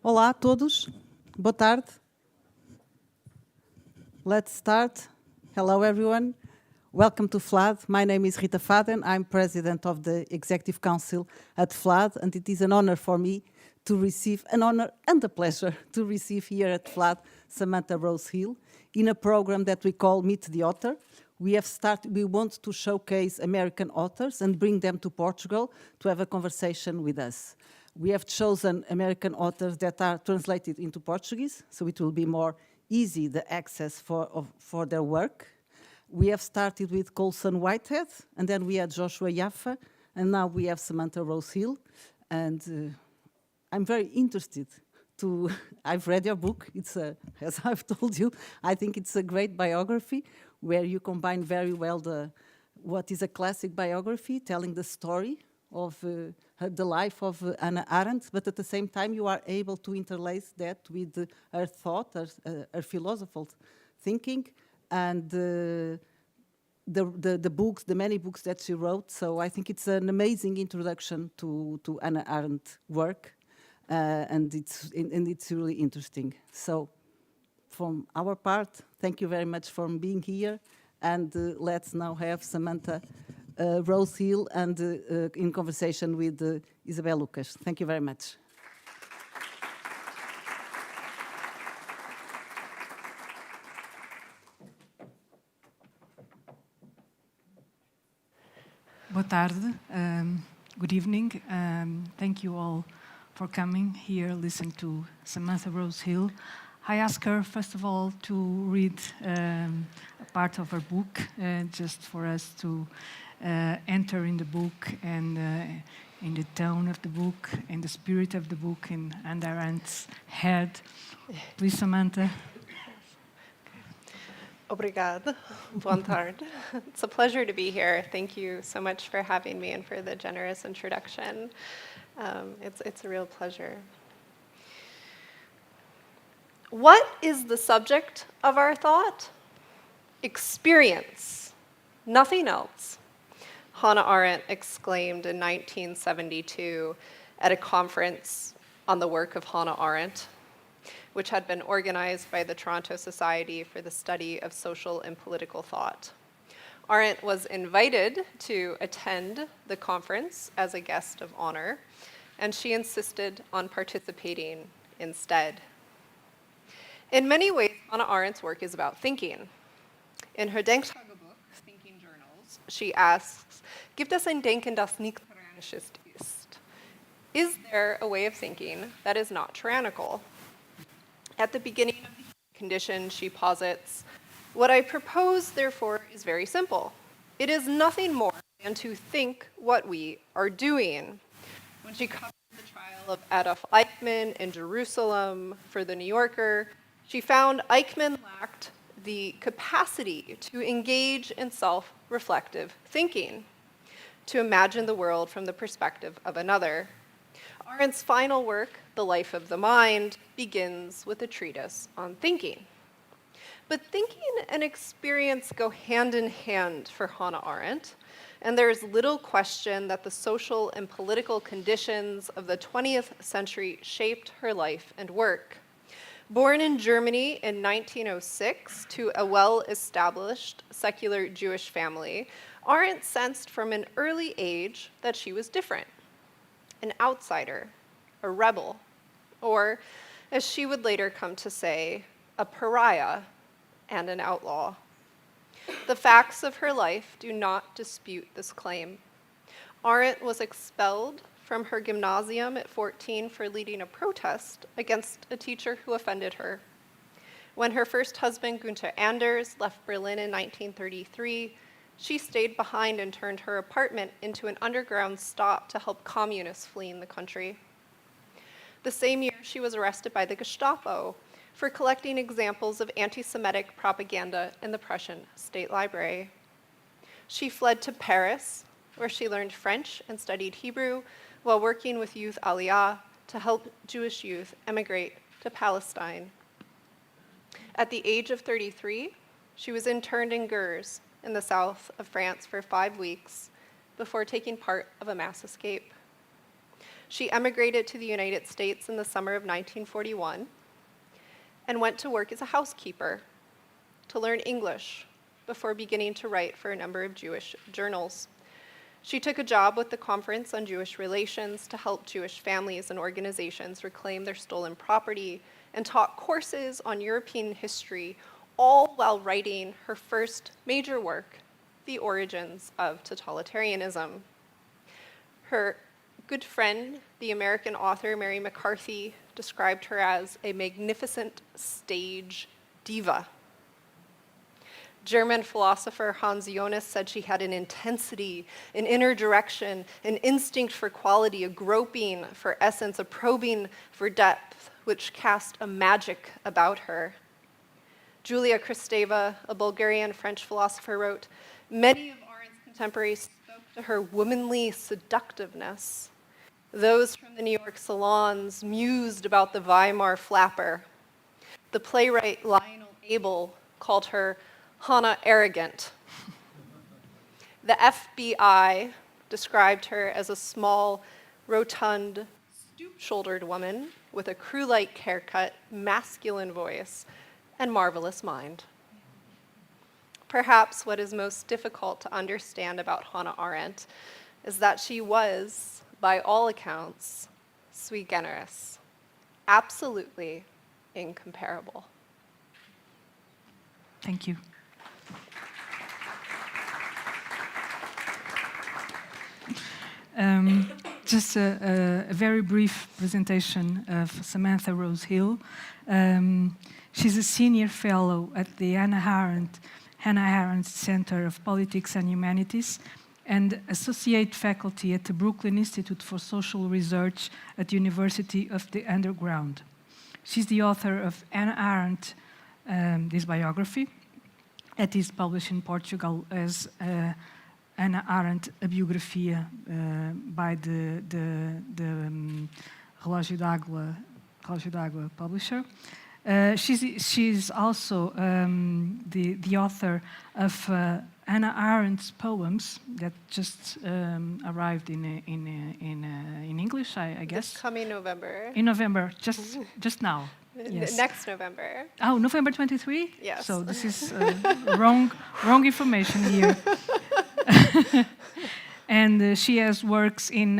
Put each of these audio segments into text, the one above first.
Olá a todos, boa tarde. Let's start. Hello everyone. Welcome to FLAD. My name is Rita Faden. I'm president of the Executive Council at FLAD, and it is an honor for me to receive, an honor and a pleasure to receive here at FLAD Samantha Rose Hill in a program that we call Meet the Author. We want to showcase American authors and bring them to Portugal to have a conversation with us. We have chosen American authors that are translated into Portuguese, so it will be more easy, the access for their work. We have started with Colson Whitehead, and then we had Joshua Yaffa, and now we have Samantha Rose Hill. And I'm very interested to, I've read your book, it's as I've told you, I think it's a great biography where you combine very well what is a classic biography, telling the story of the life of Hannah Arendt, but at the same time you are able to interlace that with her thought, her philosophical thinking, and the books, the many books that she wrote. So I think it's an amazing introduction to Hannah Arendt's work, and it's really interesting. So from our part, thank you very much for being here, and let's now have Samantha Rose Hill and in conversation with Isabel Lucas. Thank you very much. Boa tarde, good evening. Thank you all for coming here, listen to Samantha Rose Hill. I asked her, first of all, to read a part of her book, just for us to enter in the book and in the tone of the book, in the spirit of the book, in Hannah Arendt's head. Please, Samantha. Obrigada. Boa tarde. It's a pleasure to be here. Thank you so much for having me and for the generous introduction. It's a real pleasure. What is the subject of our thought? Experience, nothing else. Hannah Arendt exclaimed in 1972 at a conference on the work of Hannah Arendt, which had been organized by the Toronto Society for the Study of Social and Political Thought. Arendt was invited to attend the conference as a guest of honor, and she insisted on participating instead. In many ways, Hannah Arendt's work is about thinking. In her Denktagebuch, Thinking Journals, she asks, "Gibt es ein Denken, das nicht tyrannisch ist?" Is there a way of thinking that is not tyrannical? At the beginning of the condition, she posits, "What I propose, therefore, is very simple. It is nothing more than to think what we are doing." When she covered the trial of Adolf Eichmann in Jerusalem for The New Yorker, she found Eichmann lacked the capacity to engage in self-reflective thinking, to imagine the world from the perspective of another. Arendt's final work, The Life of the Mind, begins with a treatise on thinking. But thinking and experience go hand in hand for Hannah Arendt, and there is little question that the social and political conditions of the 20th century shaped her life and work. Born in Germany in 1906 to a well-established secular Jewish family, Arendt sensed from an early age that she was different, an outsider, a rebel, or, as she would later come to say, a pariah and an outlaw. The facts of her life do not dispute this claim. Arendt was expelled from her gymnasium at 14 for leading a protest against a teacher who offended her. When her first husband, Günther Anders, left Berlin in 1933, she stayed behind and turned her apartment into an underground stop to help communists fleeing the country. The same year, she was arrested by the Gestapo for collecting examples of anti-Semitic propaganda in the Prussian State Library. She fled to Paris, where she learned French and studied Hebrew while working with Youth Aliyah to help Jewish youth emigrate to Palestine. At the age of 33, she was interned in Gurs in the south of France for 5 weeks before taking part of a mass escape. She emigrated to the United States in the summer of 1941 and went to work as a housekeeper to learn English before beginning to write for a number of Jewish journals. She took a job with the Conference on Jewish Relations to help Jewish families and organizations reclaim their stolen property and taught courses on European history, all while writing her first major work, The Origins of Totalitarianism. Her good friend, the American author Mary McCarthy, described her as a magnificent stage diva. German philosopher Hans Jonas said she had an intensity, an inner direction, an instinct for quality, a groping for essence, a probing for depth, which cast a magic about her. Julia Kristeva, a Bulgarian-French philosopher, wrote, "Many of Arendt's contemporaries spoke to her womanly seductiveness. Those from the New York salons mused about the Weimar flapper. The playwright Lionel Abel called her Hannah Arendt. The FBI described her as a small, rotund, stoop-shouldered woman with a crew-like haircut, masculine voice, and marvelous mind." Perhaps what is most difficult to understand about Hannah Arendt is that she was, by all accounts, sui generis, absolutely incomparable. Thank you. Just a very brief presentation of Samantha Rose Hill. She's a senior fellow at the Hannah Arendt Center of Politics and Humanities and associate faculty at the Brooklyn Institute for Social Research at the University of the Underground. She's the author of Hannah Arendt, this biography. It is published in Portugal as Hannah Arendt, a Biografia by the Relógio d'Água publisher. She's also the author of Hannah Arendt's poems that just arrived in English, I guess. This coming November. In November, just now. Yes. Next November. Oh, November 23? Yes. So this is wrong information here. And she has works in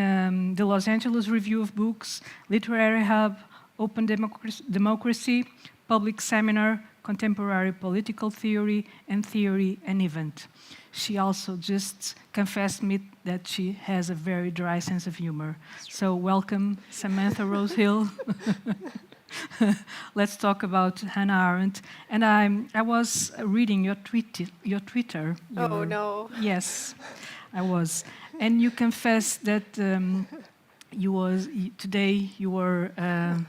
the Los Angeles Review of Books, Literary Hub, Open Democracy, Public Seminar, Contemporary Political Theory, and Theory and Event. She also just confessed me that she has a very dry sense of humor. So welcome, Samantha Rose Hill. Let's talk about Hannah Arendt. And I was reading your Twitter. Oh, no. Yes, I was. And you confessed that today you were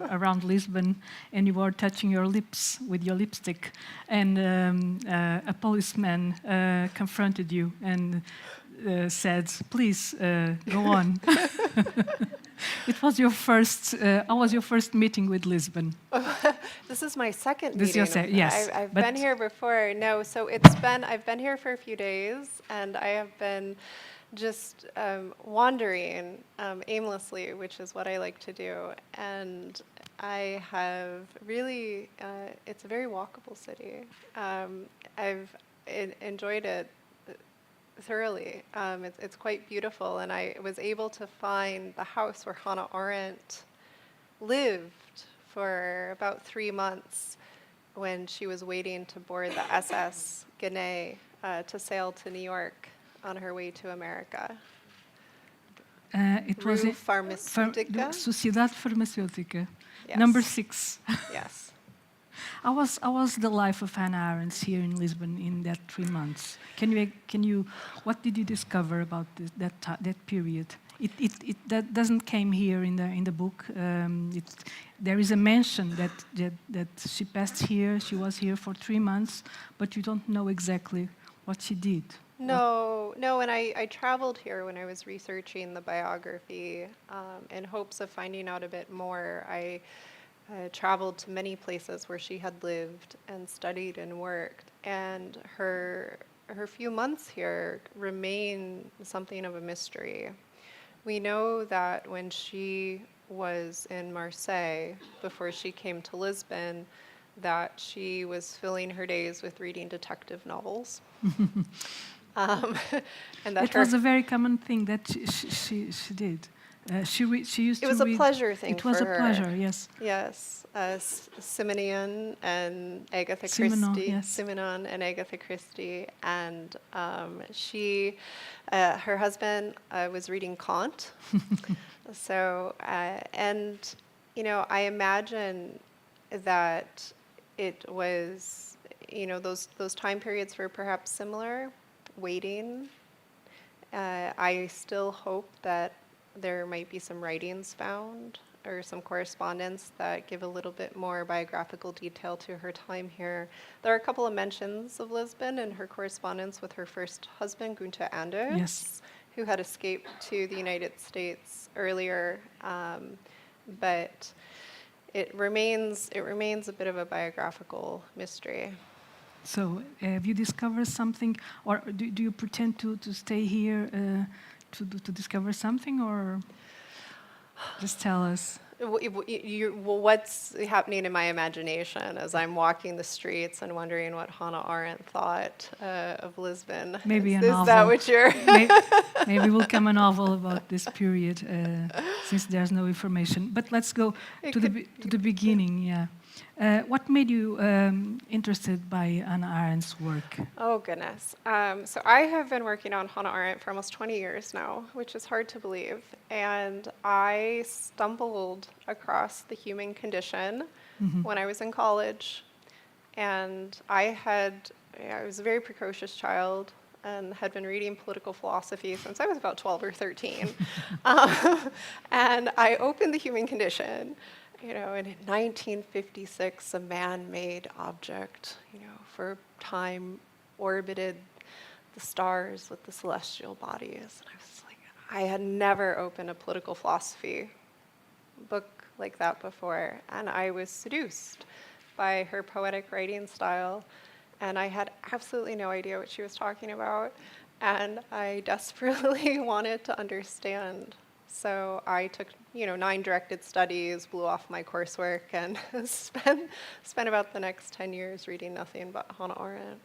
around Lisbon and you were touching your lips with your lipstick, and a policeman confronted you and said, "Please go on." It was your first. How was your first meeting with Lisbon? This is my second This is meeting. your yes. I've but been here before. No, so I've been here for a few days, and I have been just wandering aimlessly, which is what I like to do. And I have really, it's a very walkable city. I've enjoyed it thoroughly. It's quite beautiful, and I was able to find the house where Hannah Arendt lived for about 3 months when she was waiting to board the SS Guinée to sail to New York on her way to America. It was Rue Farmaceutica. Sociedade Farmacêutica, Yes. number 6. Yes. How was the life of Hannah Arendt here in Lisbon in that 3 months? Can you what did you discover about that period? That doesn't came here in the book. There is a mention that she passed here. She was here for 3 months, but you don't know exactly what she did. No, and I traveled here when I was researching the biography in hopes of finding out a bit more. I traveled to many places where she had lived and studied and worked, and her few months here remain something of a mystery. We know that when she was in Marseille, before she came to Lisbon, that she was filling her days with reading detective novels. um, and that It was a very common thing that she did. She used to read. It was a pleasure thing for her. It was a pleasure, yes. Yes, Simenon and Agatha Simenon, Christie. yes. Simenon and Agatha Christie, and her husband was reading Kant. So, and I imagine that it was, those time periods were perhaps similar, waiting. I still hope that there might be some writings found or some correspondence that give a little bit more biographical detail to her time here. There are a couple of mentions of Lisbon in her correspondence with her first husband, Gunther Anders, Yes. who had escaped to the United States earlier, but it remains a bit of a biographical mystery. So, have you discovered something, or do you pretend to stay here to discover something, or just tell us? What's happening in my imagination as I'm walking the streets and wondering what Hannah Arendt thought of Lisbon? Maybe a is novel. That what you're? Maybe will come a novel about this period, since there's no information. But let's go to the beginning. Yeah. What made you interested by Hannah Arendt's work? Oh, goodness. So I have been working on Hannah Arendt for almost 20 years now, which is hard to believe. And I stumbled across the human condition when I was in college. And I was a very precocious child and had been reading political philosophy since I was about 12 or 13. And I opened the human condition. And in 1956, a man-made object, for time orbited the stars with the celestial bodies. And I was like, I had never opened a political philosophy book like that before. And I was seduced by her poetic writing style. And I had absolutely no idea what she was talking about. And I desperately wanted to understand. So I took, 9 directed studies, blew off my coursework, and spent about the next 10 years reading nothing but Hannah Arendt.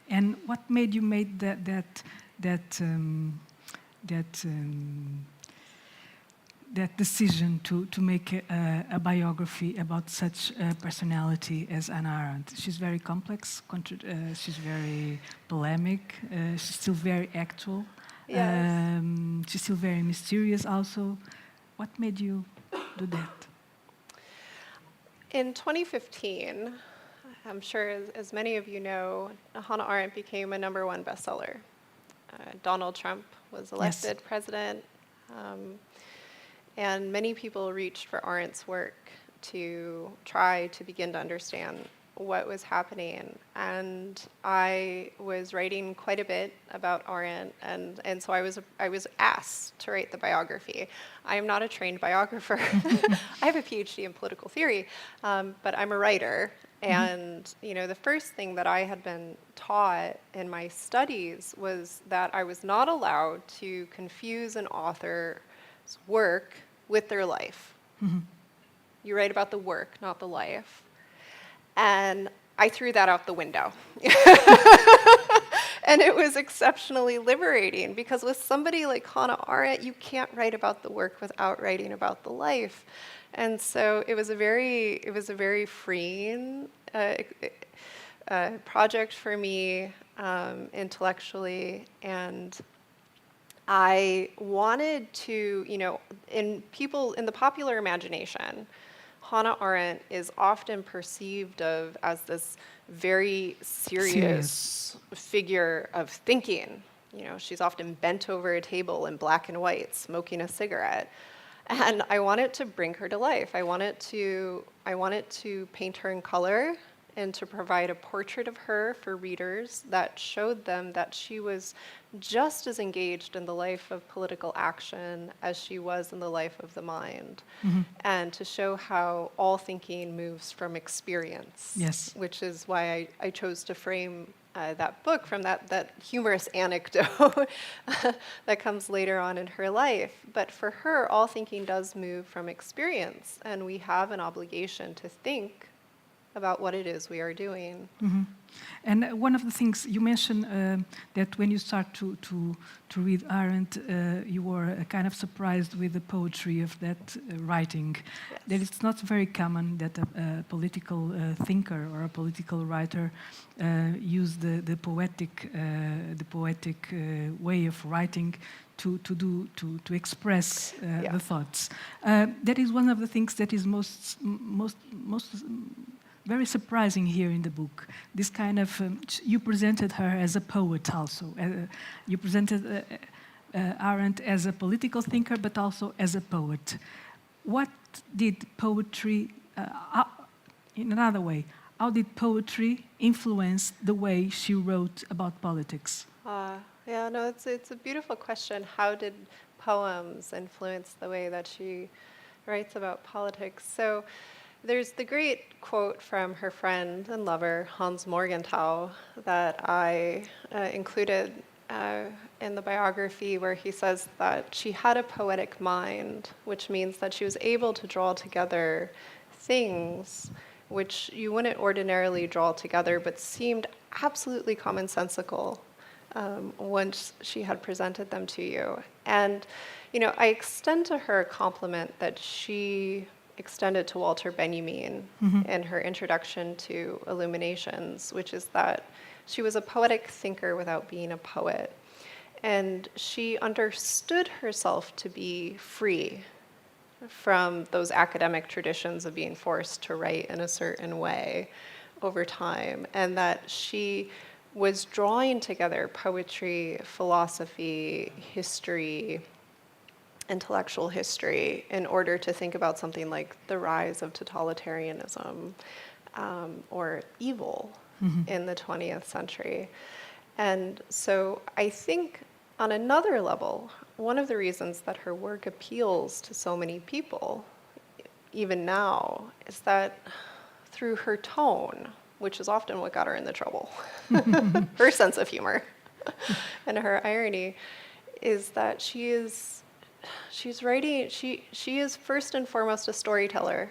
And what made you make that decision to make a biography about such a personality as Hannah Arendt? She's very complex. She's very polemic. She's still very actual. Yes. She's still very mysterious also. What made you do that? In 2015, I'm sure as many of you know, Hannah Arendt became a #1 bestseller. Donald Trump was elected president, and many people reached for Arendt's work to try to begin to understand what was happening. And I was writing quite a bit about Arendt, and so I was asked to write the biography. I am not a trained biographer. I have a PhD in political theory, but I'm a writer. And the first thing that I had been taught in my studies was that I was not allowed to confuse an author's work with their life. You write about the work, not the life. And I threw that out the window. And it was exceptionally liberating, because with somebody like Hannah Arendt, you can't write about the work without writing about the life. And so it was a very freeing project for me intellectually. And I wanted to, in the popular imagination, Hannah Arendt is often perceived as this very serious figure of thinking. She's often bent over a table in black and white, smoking a cigarette. And I wanted to bring her to life. I wanted to paint her in color and to provide a portrait of her for readers that showed them that she was just as engaged in the life of political action as she was in the life of the mind. And to show how all thinking moves from experience, Yes. which is why I chose to frame that book from that humorous anecdote that comes later on in her life. But for her, all thinking does move from experience, and we have an obligation to think about what it is we are doing. Mm-hmm. And one of the things you mentioned that when you start to read Arendt, you were kind of surprised with the poetry of that writing. Yes. That it's not very common that a political thinker or a political writer use the poetic way of writing to express Yeah. the thoughts. That is one of the things that is most very surprising here in the book. This kind of, you presented her as a poet also. You presented Arendt as a political thinker, but also as a poet. What did poetry, in another way, how did poetry influence the way she wrote about politics? Yeah, no, it's a beautiful question. How did poems influence the way that she writes about politics? So there's the great quote from her friend and lover, Hans Morgenthau, that I included in the biography, where he says that she had a poetic mind, which means that she was able to draw together things which you wouldn't ordinarily draw together, but seemed absolutely commonsensical once she had presented them to you. And, you know, I extend to her a compliment that she extended to Walter Benjamin in her introduction to Illuminations, which is that she was a poetic thinker without being a poet. And she understood herself to be free from those academic traditions of being forced to write in a certain way over time, and that she was drawing together poetry, philosophy, history, intellectual history in order to think about something like the rise of totalitarianism or evil in the 20th century. And so I think on another level, one of the reasons that her work appeals to so many people, even now, is that through her tone, which is often what got her into trouble, her sense of humor and her irony, is that she's writing, she is first and foremost a storyteller.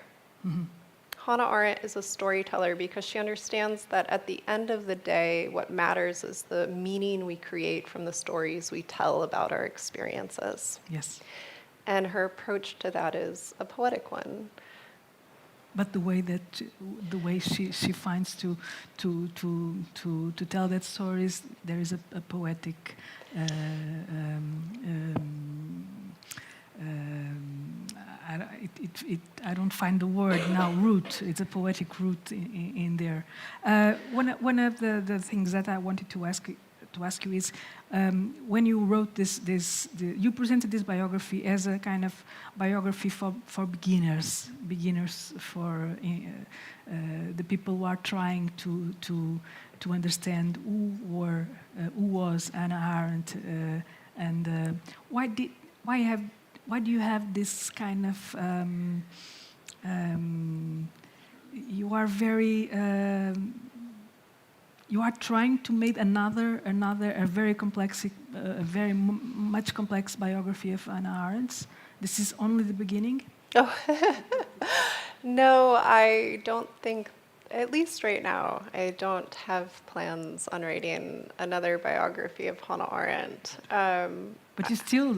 Hannah Arendt is a storyteller because she understands that at the end of the day, what matters is the meaning we create from the stories we tell about our experiences. Yes. And her approach to that is a poetic one. But the way she finds to tell that stories, there is a poetic I don't find the word now. Root. It's a poetic root in there. One of the things that I wanted to ask you is when you wrote you presented this biography as a kind of biography for beginners for the people who are trying to understand who was Hannah Arendt, and why do you have this kind of you are very you are trying to make a very complex, much complex biography of Hannah Arendt. This is only the beginning? Oh, no, I don't think, at least right now, I don't have plans on writing another biography of Hannah Arendt. But you still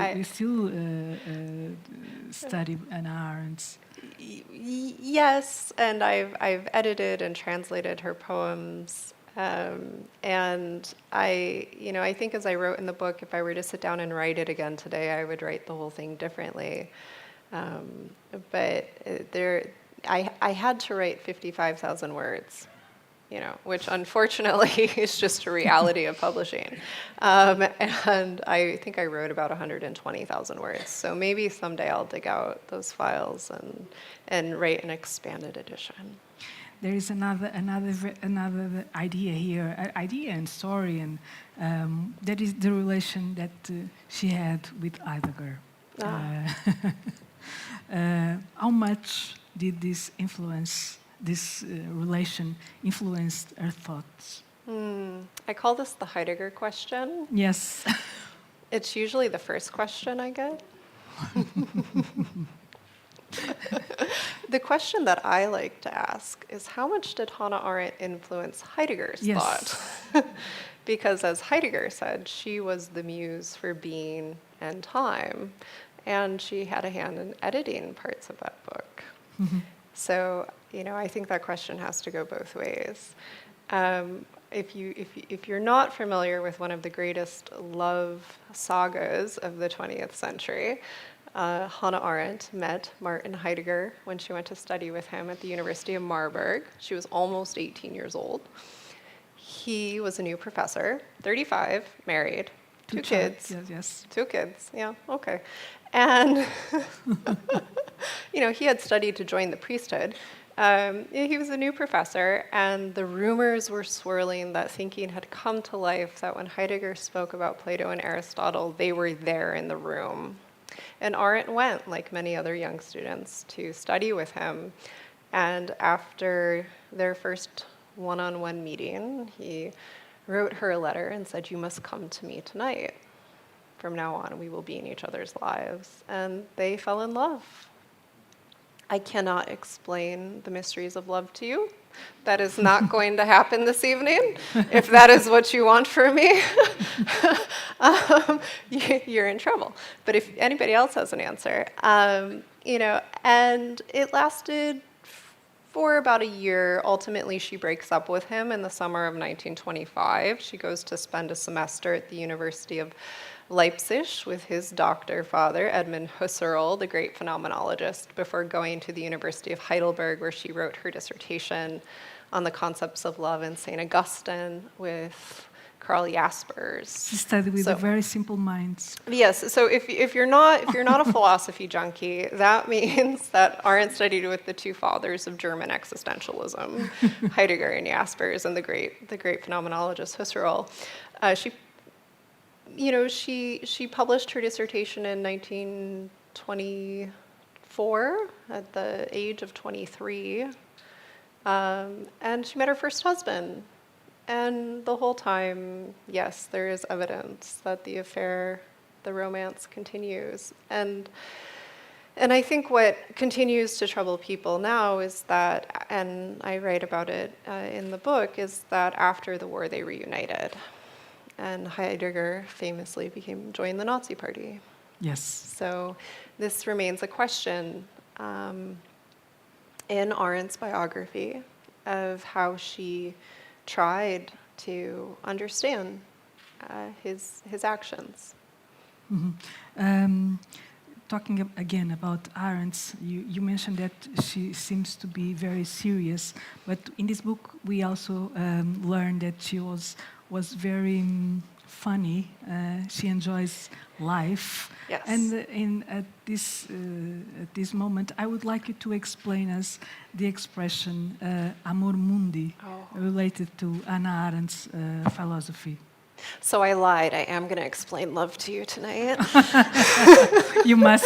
study Hannah Arendt. Yes, and I've edited and translated her poems. And I think as I wrote in the book, if I were to sit down and write it again today, I would write the whole thing differently. But I had to write 55,000 words, which unfortunately is just a reality of publishing. And I think I wrote about 120,000 words. So maybe someday I'll dig out those files and write an expanded edition. There is another idea here, idea and story, and that is the relation that she had with Heidegger. How much did this relation influence her thoughts? I call this the Heidegger question. Yes. It's usually the first question I get. The question that I like to ask is, how much did Hannah Arendt influence Heidegger's thought? Because as Heidegger said, she was the muse for being and time, and she had a hand in editing parts of that book. So, I think that question has to go both ways. If you're not familiar with one of the greatest love sagas of the 20th century, Hannah Arendt met Martin Heidegger when she went to study with him at the University of Marburg. She was almost 18 years old. He was a new professor, 35, married, two kids. Yes. 2 kids, yeah, okay. And, he had studied to join the priesthood. He was a new professor, and the rumors were swirling that thinking had come to life, that when Heidegger spoke about Plato and Aristotle, they were there in the room. And Arendt went, like many other young students, to study with him. And after their first one-on-one meeting, he wrote her a letter and said, "You must come to me tonight. From now on, we will be in each other's lives." And they fell in love. I cannot explain the mysteries of love to you. That is not going to happen this evening. If that is what you want from me, you're in trouble. But if anybody else has an answer, and it lasted for about a year. Ultimately, she breaks up with him in the summer of 1925. She goes to spend a semester at the University of Leipzig with his doctor father, Edmund Husserl, the great phenomenologist, before going to the University of Heidelberg, where she wrote her dissertation on the concepts of love, and St. Augustine with Karl Jaspers. She studied with very simple minds. Yes, so if you're not a philosophy junkie, that means that Arendt studied with the two fathers of German existentialism, Heidegger and Jaspers, and the great phenomenologist Husserl. She published her dissertation in 1924 at the age of 23, and she met her first husband. And the whole time, yes, there is evidence that the affair, the romance continues. And I think what continues to trouble people now is that, and I write about it in the book, is that after the war they reunited. And Heidegger famously joined the Nazi Party. Yes. So this remains a question in Arendt's biography of how she tried to understand his actions. Mm-hmm. Talking again about Arendt, you mentioned that she seems to be very serious, but in this book we also learned that she was very funny. She enjoys life. Yes. And at this moment, I would like you to explain us the expression amor mundi, related to Hannah Arendt's philosophy. So I lied. I am going to explain love to you tonight. You must.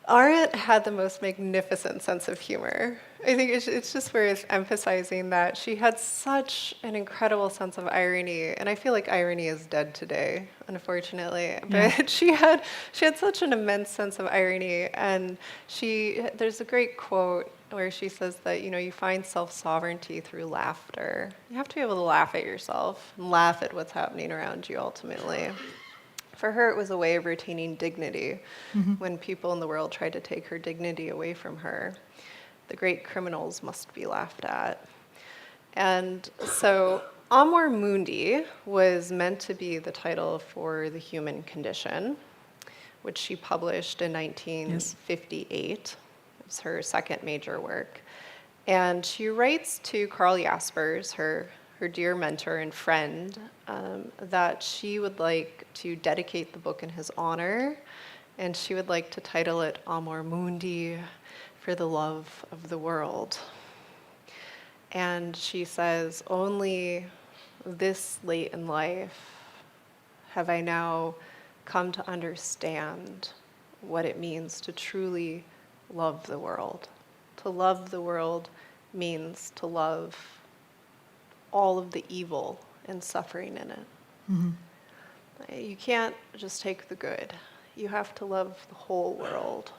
Arendt had the most magnificent sense of humor. I think it's just worth emphasizing that she had such an incredible sense of irony, and I feel like irony is dead today, unfortunately. Yeah. But she had such an immense sense of irony, and there's a great quote where she says that you find self-sovereignty through laughter. You have to be able to laugh at yourself and laugh at what's happening around you ultimately. For her, it was a way of retaining dignity when people in the world tried to take her dignity away from her. The great criminals must be laughed at. And so Amor Mundi was meant to be the title for The Human Condition, which she published in 1958. It was her second major work. And she writes to Karl Jaspers, her dear mentor and friend, that she would like to dedicate the book in his honor, and she would like to title it Amor Mundi, for the love of the world. And she says, only this late in life have I now come to understand what it means to truly love the world means to love all of the evil and suffering in it. You can't just take the good. You have to love the whole world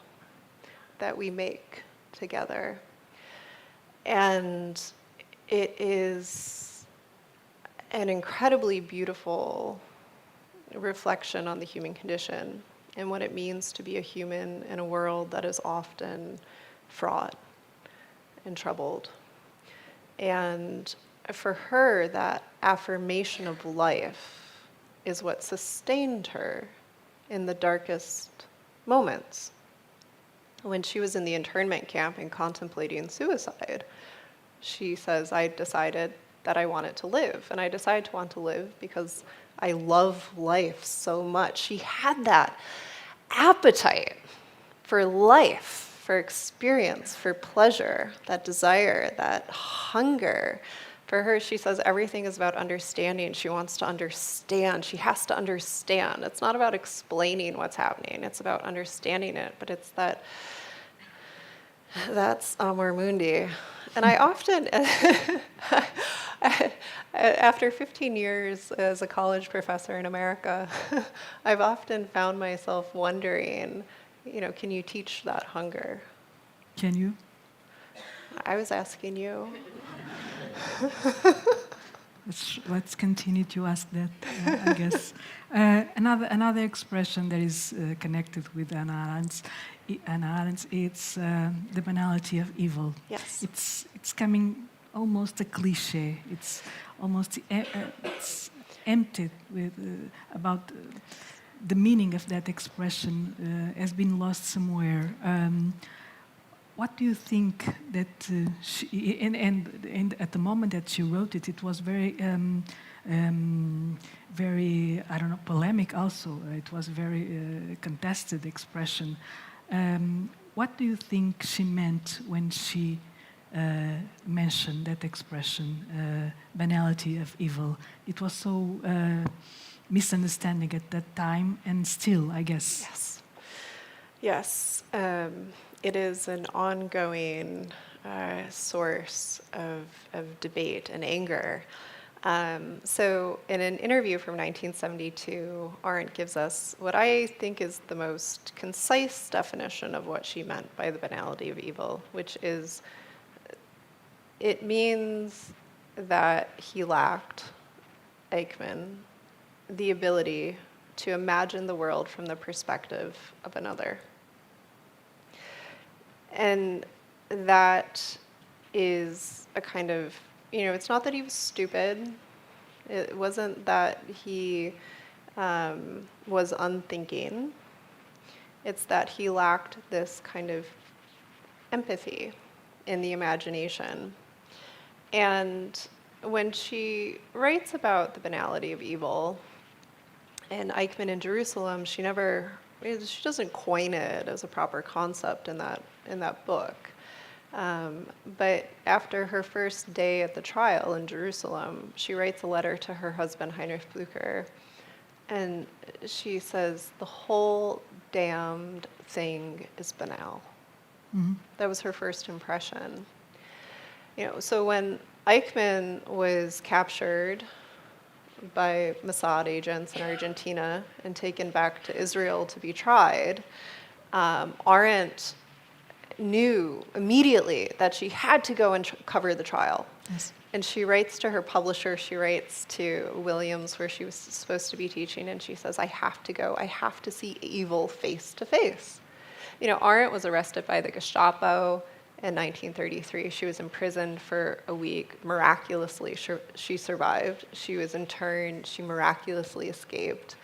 that we make together. And it is an incredibly beautiful reflection on the human condition and what it means to be a human in a world that is often fraught and troubled. And for her, that affirmation of life is what sustained her in the darkest moments. When she was in the internment camp and contemplating suicide, she says, I decided that I wanted to live. And I decided to want to live because I love life so much. She had that appetite for life, for experience, for pleasure, that desire, that hunger. For her, she says everything is about understanding. She wants to understand. She has to understand. It's not about explaining what's happening. It's about understanding it. But it's that's Amor Mundi. And I often, after 15 years as a college professor in America, I've often found myself wondering, can you teach that hunger? Can you? I was asking you. Let's continue to ask that, I guess. Another expression that is connected with Hannah Arendt, it's the banality of evil. Yes. It's coming almost a cliche. It's almost it's emptied with about the meaning of that expression has been lost somewhere. What do you think that she, and at the moment that she wrote it, it was very, very, I don't know, polemic also. It was a very contested expression. What do you think she meant when she mentioned that expression, banality of evil? It was so misunderstanding at that time, and still, I guess. Yes. It is an ongoing source of debate and anger. So in an interview from 1972, Arendt gives us what I think is the most concise definition of what she meant by the banality of evil, which is, it means that he lacked, Eichmann, the ability to imagine the world from the perspective of another. And that is a kind of, it's not that he was stupid. It wasn't that he was unthinking. It's that he lacked this kind of empathy in the imagination. And when she writes about the banality of evil and Eichmann in Jerusalem, she doesn't coin it as a proper concept in that book. But after her first day at the trial in Jerusalem, she writes a letter to her husband, Heinrich Blücher, and she says, the whole damned thing is banal. Mm-hmm. That was her first impression. So when Eichmann was captured by Mossad agents in Argentina and taken back to Israel to be tried, Arendt knew immediately that she had to go and cover the trial. Yes. And she writes to her publisher, she writes to Williams, where she was supposed to be teaching, and she says, I have to go. I have to see evil face to face. Arendt was arrested by the Gestapo in 1933. She was imprisoned for a week. Miraculously, she survived. She was interned. She miraculously escaped.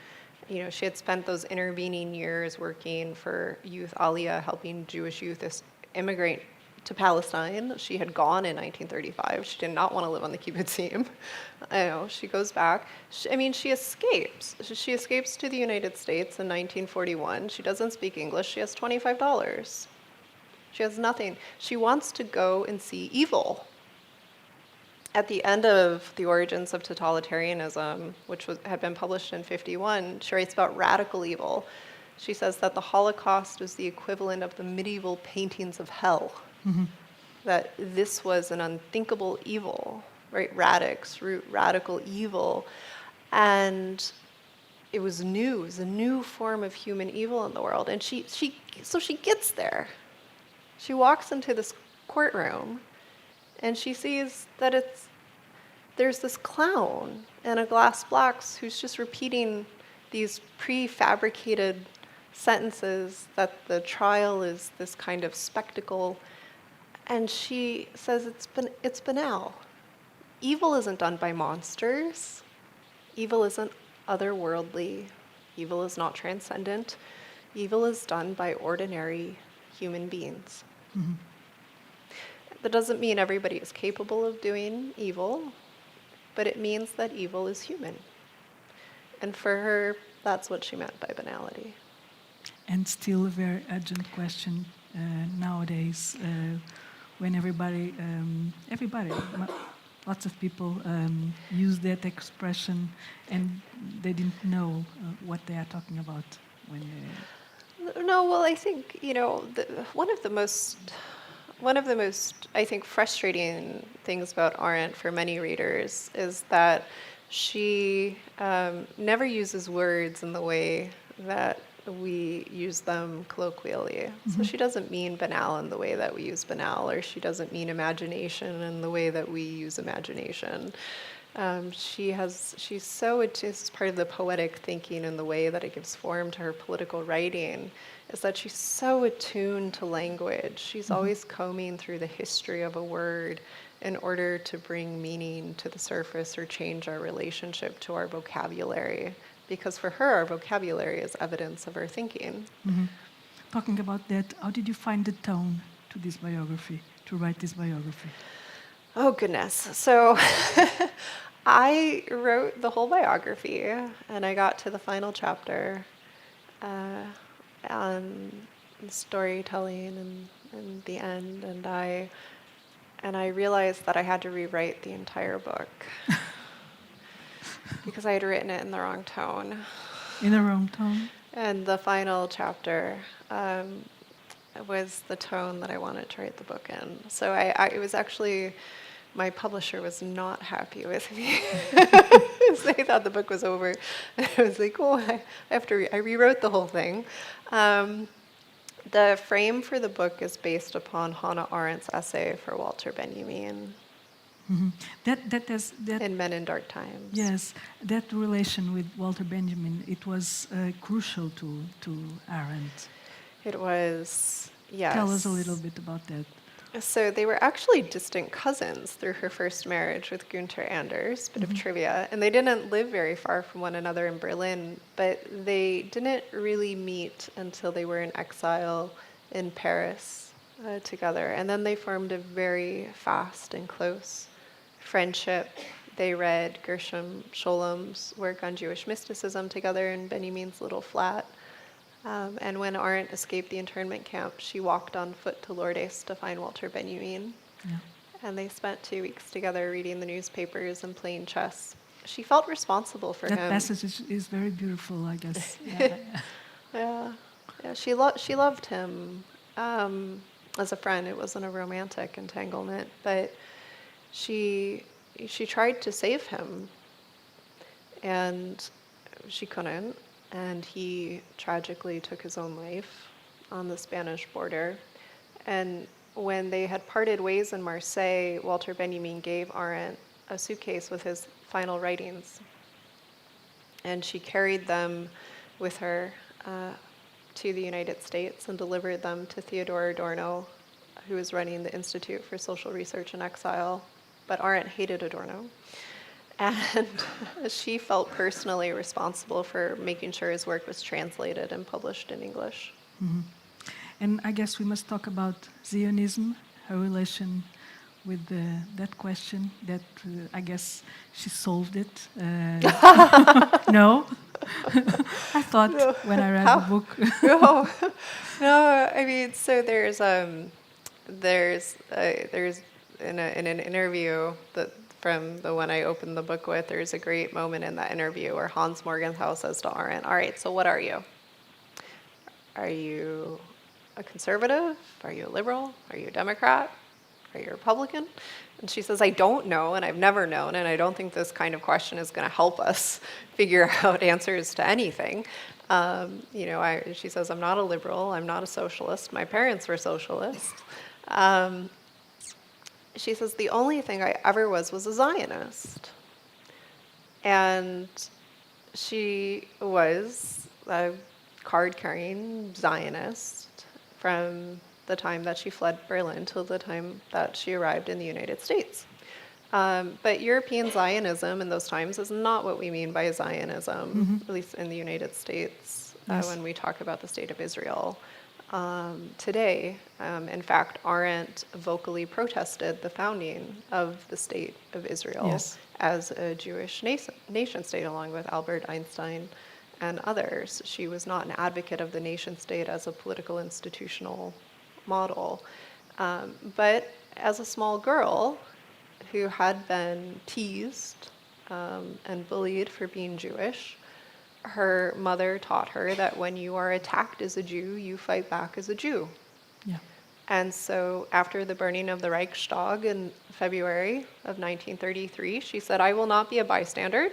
She had spent those intervening years working for Youth Aliyah, helping Jewish youth immigrate to Palestine. She had gone in 1935. She did not want to live on the kibbutzim. She goes back. She escapes. She escapes to the United States in 1941. She doesn't speak English. She has $25. She has nothing. She wants to go and see evil. At the end of The Origins of Totalitarianism, which had been published in 1951, she writes about radical evil. She says that the Holocaust is the equivalent of the medieval paintings of hell. Mm-hmm. that this was an unthinkable evil, right? Radix, root, radical evil. And it was new. It was a new form of human evil in the world. And so she gets there. She walks into this courtroom, and she sees that there's this clown in a glass box who's just repeating these prefabricated sentences that the trial is this kind of spectacle. And she says it's banal. Evil isn't done by monsters. Evil isn't otherworldly. Evil is not transcendent. Evil is done by ordinary human beings. Mm-hmm. That doesn't mean everybody is capable of doing evil, but it means that evil is human. And for her, that's what she meant by banality. And still a very urgent question nowadays, when everybody, lots of people use that expression, and they didn't know what they are talking about when they... No, well, I think, one of the most, I think, frustrating things about Arendt for many readers is that she never uses words in the way that we use them colloquially. Mm-hmm. So she doesn't mean banal in the way that we use banal, or she doesn't mean imagination in the way that we use imagination. It's part of the poetic thinking and the way that it gives form to her political writing, is that she's so attuned to language. She's mm-hmm. always combing through the history of a word in order to bring meaning to the surface or change our relationship to our vocabulary. Because for her, our vocabulary is evidence of our thinking. Mm-hmm. Talking about that, how did you find the tone to this biography, to write this biography? Oh, goodness. So I wrote the whole biography, and I got to the final chapter on storytelling and the end, and I realized that I had to rewrite the entire book because I had written it in the wrong tone. In the wrong tone? And the final chapter was the tone that I wanted to write the book in. So it was actually... My publisher was not happy with me. They thought the book was over. And I was like, I rewrote the whole thing. The frame for the book is based upon Hannah Arendt's essay for Walter Benjamin. Mm-hmm. That in Men in Dark Times. Yes, that relation with Walter Benjamin, it was crucial to Arendt. It was, yes. Tell us a little bit about that. So they were actually distant cousins through her first marriage with Gunther Anders, bit mm-hmm. of trivia, and they didn't live very far from one another in Berlin, but they didn't really meet until they were in exile in Paris together. And then they formed a very fast and close friendship. They read Gershom Scholem's work on Jewish mysticism together in Benjamin's little flat. And when Arendt escaped the internment camp, she walked on foot to Lourdes to find Walter Benjamin. Yeah. And they spent 2 weeks together reading the newspapers and playing chess. She felt responsible for him. That passage is very beautiful, I guess. Yeah. She loved him as a friend. It wasn't a romantic entanglement, but she tried to save him, and she couldn't. And he tragically took his own life on the Spanish border. And when they had parted ways in Marseille, Walter Benjamin gave Arendt a suitcase with his final writings. And she carried them with her to the United States and delivered them to Theodore Adorno, who was running the Institute for Social Research in Exile. But Arendt hated Adorno. And she felt personally responsible for making sure his work was translated and published in English. Mm-hmm. And I guess we must talk about Zionism, her relation with that question, that I guess she solved it. No? I thought no. When I read the book. No, I mean, so there's in an interview that from the one I opened the book with, there's a great moment in that interview where Hans Morgenthau says to Arendt, all right, so what are you? Are you a conservative? Are you a liberal? Are you a Democrat? Are you Republican? And she says, I don't know, and I've never known, and I don't think this kind of question is going to help us figure out answers to anything. She says, I'm not a liberal, I'm not a socialist. My parents were socialists. She says, the only thing I ever was a Zionist. And she was a card-carrying Zionist from the time that she fled Berlin till the time that she arrived in the United States. But European Zionism in those times is not what we mean by Zionism, at least in the United States, when we talk about the state of Israel. Today, in fact, Arendt vocally protested the founding of the state of Israel as a Jewish nation state, along with Albert Einstein and others. She was not an advocate of the nation state as a political institutional model. But as a small girl who had been teased and bullied for being Jewish, her mother taught her that when you are attacked as a Jew, you fight back as a Jew. Yeah. And so after the burning of the Reichstag in February of 1933, she said, I will not be a bystander.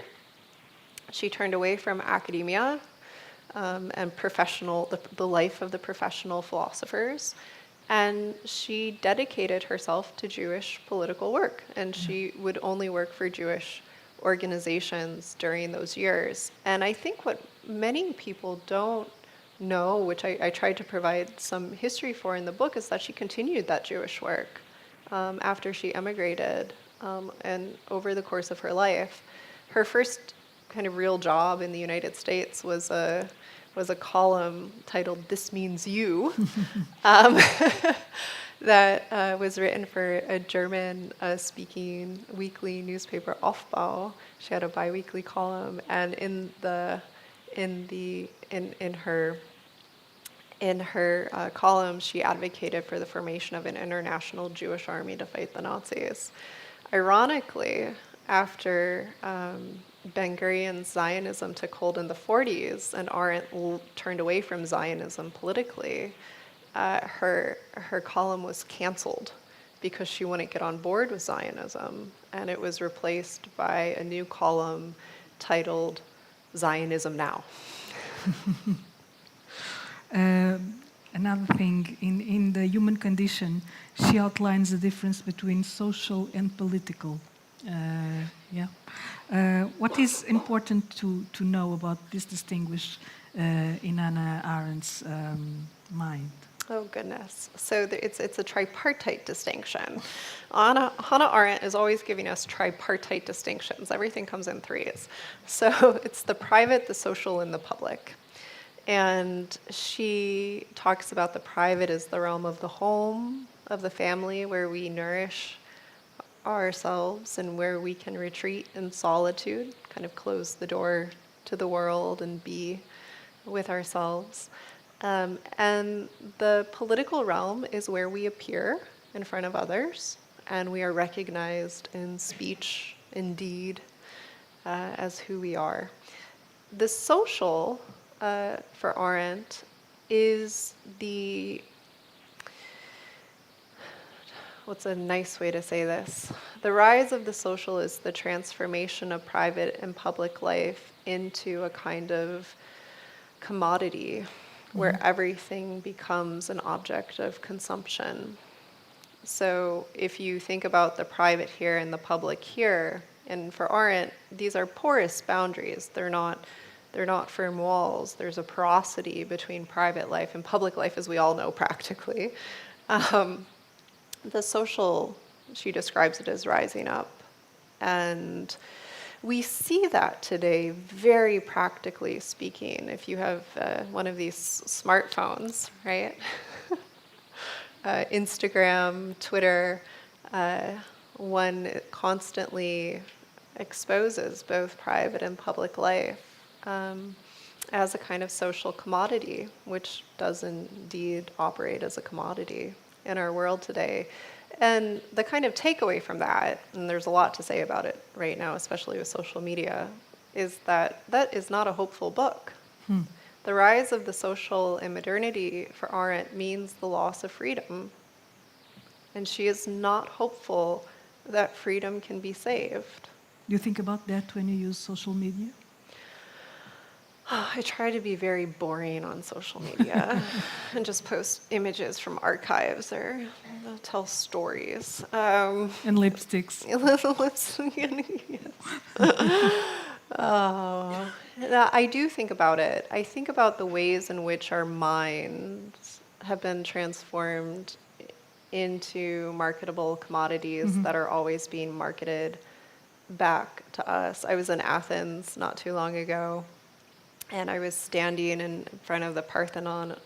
She turned away from academia and the life of the professional philosophers, and she dedicated herself to Jewish political work, and she would only work for Jewish organizations during those years. And I think what many people don't know, which I tried to provide some history for in the book, is that she continued that Jewish work after she emigrated, and over the course of her life. Her first kind of real job in the United States was a column titled "This Means You," that was written for a German-speaking weekly newspaper, Aufbau. She had a biweekly column, and in her column, she advocated for the formation of an international Jewish army to fight the Nazis. Ironically, after Ben Gurion's Zionism took hold in the 40s, and Arendt turned away from Zionism politically, her column was canceled because she wouldn't get on board with Zionism, and it was replaced by a new column titled Zionism Now. Another thing, in The Human Condition, she outlines the difference between social and political. What is important to know about this distinguish in Hannah Arendt's mind? Oh, goodness. So it's a tripartite distinction. Hannah Arendt is always giving us tripartite distinctions. Everything comes in threes. So it's the private, the social, and the public. And she talks about the private as the realm of the home, of the family, where we nourish ourselves and where we can retreat in solitude, kind of close the door to the world and be with ourselves. And the political realm is where we appear in front of others, and we are recognized in speech, in deed, as who we are. The social, for Arendt, is what's a nice way to say this? The rise of the social is the transformation of private and public life into a kind of commodity where everything becomes an object of consumption. So if you think about the private here and the public here, and for Arendt, these are porous boundaries. They're not firm walls. There's a porosity between private life and public life, as we all know practically. The social, she describes it as rising up. And we see that today, very practically speaking. If you have one of these smartphones, right? Instagram, Twitter, one constantly exposes both private and public life as a kind of social commodity, which does indeed operate as a commodity in our world today. And the kind of takeaway from that, and there's a lot to say about it right now, especially with social media, is that is not a hopeful book. The rise of the social in modernity for Arendt means the loss of freedom. and she is not hopeful that freedom can be saved. Do you think about that when you use social media? I try to be very boring on social media and just post images from archives or tell stories. And lipsticks. Yes. I do think about it. I think about the ways in which our minds have been transformed into marketable commodities that are always being marketed back to us. I was in Athens not too long ago, and I was standing in front of the Parthenon,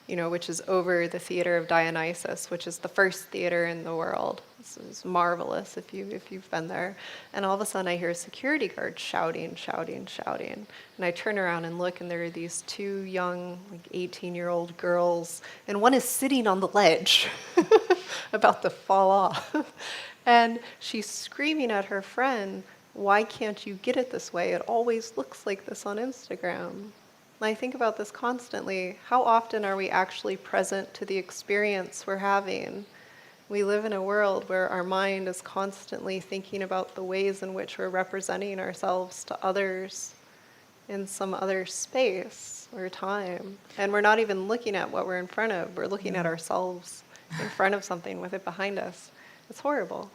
which is over the Theater of Dionysus, which is the first theater in the world. It's marvelous if you've been there. And all of a sudden I hear a security guard shouting. And I turn around and look, and there are these two young, 18-year-old girls, and one is sitting on the ledge about to fall off. And she's screaming at her friend, "Why can't you get it this way? It always looks like this on Instagram." And I think about this constantly. How often are we actually present to the experience we're having? We live in a world where our mind is constantly thinking about the ways in which we're representing ourselves to others in some other space or time. And we're not even looking at what we're in front of. We're looking at ourselves in front of something with it behind us. It's horrible.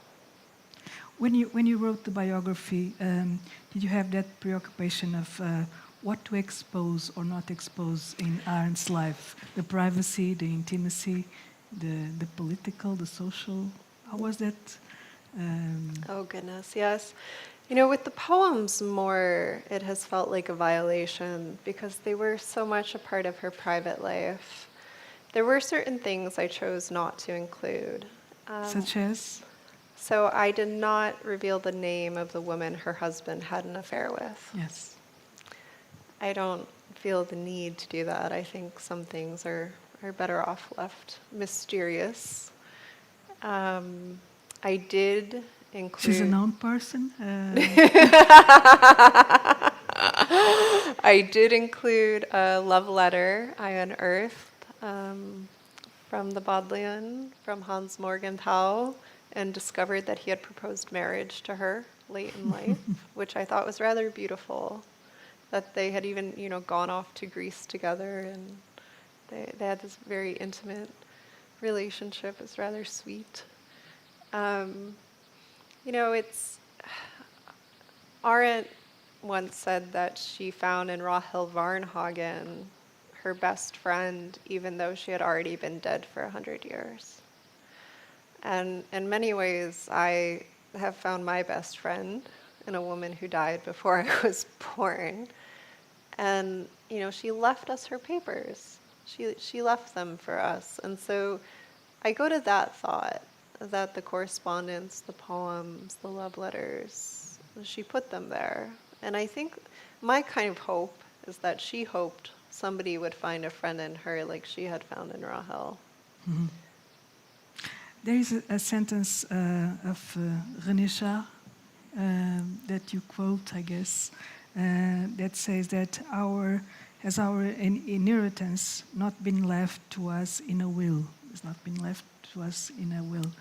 When you wrote the biography, did you have that preoccupation of what to expose or not expose in Arendt's life? The privacy, the intimacy, the political, the social? How was that? Oh, goodness, yes. With the poems more, it has felt like a violation because they were so much a part of her private life. There were certain things I chose not to include. Such as? So I did not reveal the name of the woman her husband had an affair with. Yes. I don't feel the need to do that. I think some things are better off left mysterious. I did include... She's a known person? I did include a love letter I unearthed from the Bodleian, from Hans Morgenthau, and discovered that he had proposed marriage to her late in life, which I thought was rather beautiful. That they had even, gone off to Greece together, and they had this very intimate relationship. It's rather sweet. It's... Arendt once said that she found in Rahel Varnhagen her best friend, even though she had already been dead for 100 years. And in many ways, I have found my best friend in a woman who died before I was born. And, she left us her papers. She left them for us. And so I go to that thought, that the correspondence, the poems, the love letters, she put them there. And I think my kind of hope is that she hoped somebody would find a friend in her like she had found in Rahel. Mm-hmm. There is a sentence of René Char that you quote, I guess, that says that our inheritance not been left to us in a will. It's not been left to us in a will.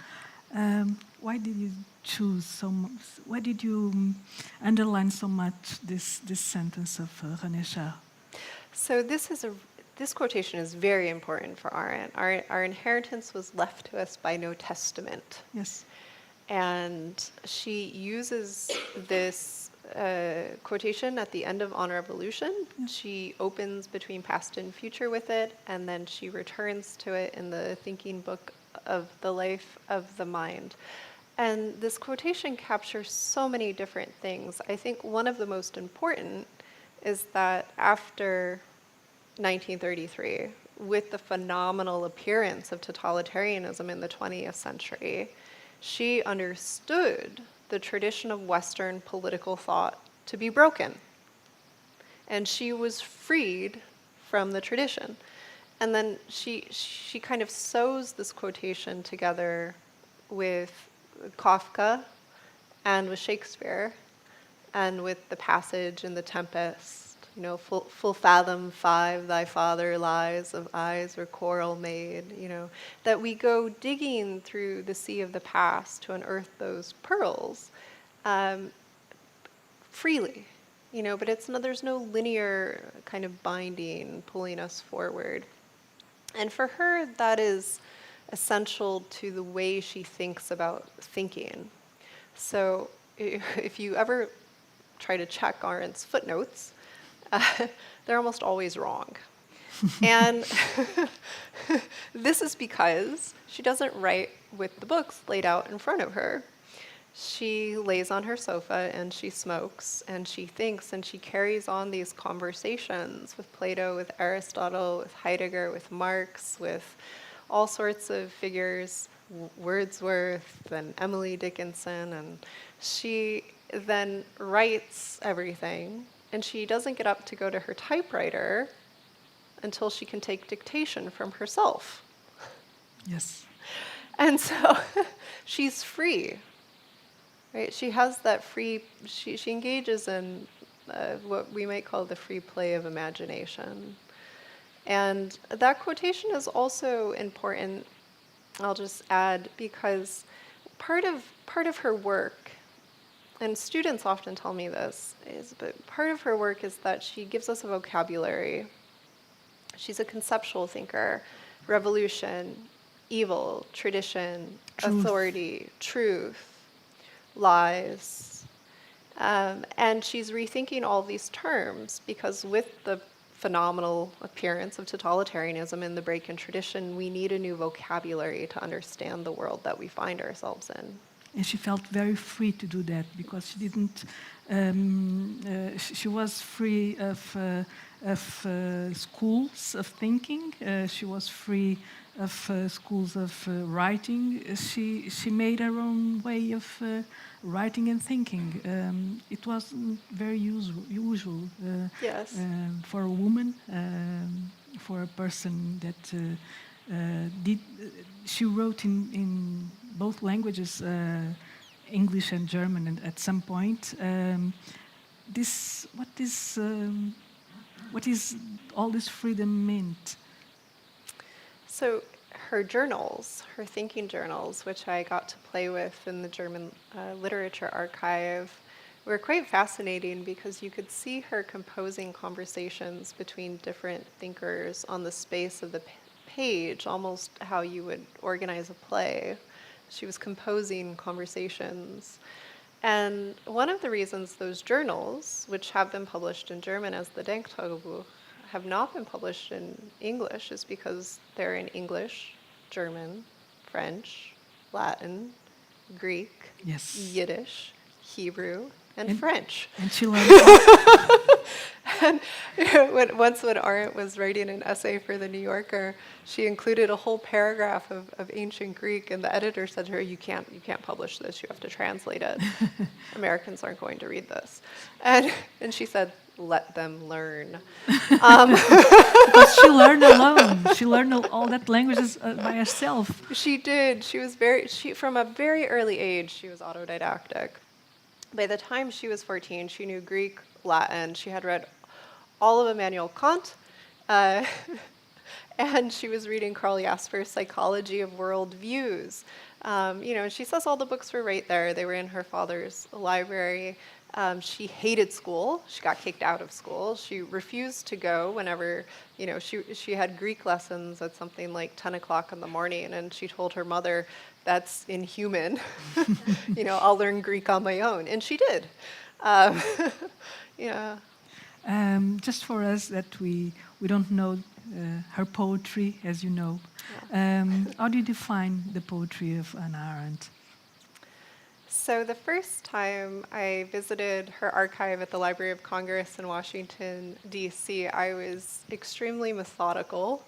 Why did you choose so much? Why did you underline so much this sentence of René Char? So this quotation is very important for Arendt. Our inheritance was left to us by no testament. Yes. And she uses this quotation at the end of On Revolution. Yeah. She opens between past and future with it, and then she returns to it in the thinking book of the life of the mind. And this quotation captures so many different things. I think one of the most important is that after 1933, with the phenomenal appearance of totalitarianism in the 20th century, she understood the tradition of Western political thought to be broken. And she was freed from the tradition. And then she kind of sews this quotation together with Kafka and with Shakespeare and with the passage in The Tempest full fathom 5, thy father lies, of eyes were coral made, that we go digging through the sea of the past to unearth those pearls freely, but there's no linear kind of binding pulling us forward. And for her, that is essential to the way she thinks about thinking. So if you ever try to check Arendt's footnotes, they're almost always wrong. And this is because she doesn't write with the books laid out in front of her. She lays on her sofa and she smokes and she thinks and she carries on these conversations with Plato, with Aristotle, with Heidegger, with Marx, with all sorts of figures, Wordsworth and Emily Dickinson, and she then writes everything, and she doesn't get up to go to her typewriter until she can take dictation from herself. Yes. And so she's free, right? She has that free, she engages in what we might call the free play of imagination. And that quotation is also important, I'll just add, because part of her work, and students often tell me this, but part of her work is that she gives us a vocabulary. She's a conceptual thinker. Revolution, evil, tradition, Truth. Authority, truth, lies. And she's rethinking all these terms because with the phenomenal appearance of totalitarianism in the break in tradition, we need a new vocabulary to understand the world that we find ourselves in. And she felt very free to do that because she didn't. She was free of schools of thinking. She was free of schools of writing. She made her own way of writing and thinking. It wasn't very usual Yes. for a woman, for a person that did. She wrote in both languages, English and German, and at some point. What is all this freedom meant? So her journals, her thinking journals, which I got to play with in the German literature archive, were quite fascinating because you could see her composing conversations between different thinkers on the space of the page, almost how you would organize a play. She was composing conversations. And one of the reasons those journals, which have been published in German as the Denktagebuch, have not been published in English is because they're in English, German, French, Latin, Greek, Yes. Yiddish, Hebrew, and French. And she learned. And once when Arendt was writing an essay for the New Yorker, she included a whole paragraph of ancient Greek, and the editor said to her, "You can't publish this. You have to translate it. Americans aren't going to read this." And she said, "Let them learn." Because she learned alone. She learned all that languages by herself. She did. She from a very early age, she was autodidactic. By the time she was 14, she knew Greek, Latin. She had read all of Immanuel Kant, and she was reading Karl Jasper's Psychology of World Views. And she says all the books were right there. They were in her father's library. She hated school. She got kicked out of school. She refused to go whenever, she had Greek lessons at something like 10 o'clock in the morning, and she told her mother, "That's inhuman. I'll learn Greek on my own." And she did. Yeah. Just for us that we don't know her poetry, as you know, how do you define the poetry of Hannah Arendt? So the first time I visited her archive at the Library of Congress in Washington, D.C., I was extremely methodical.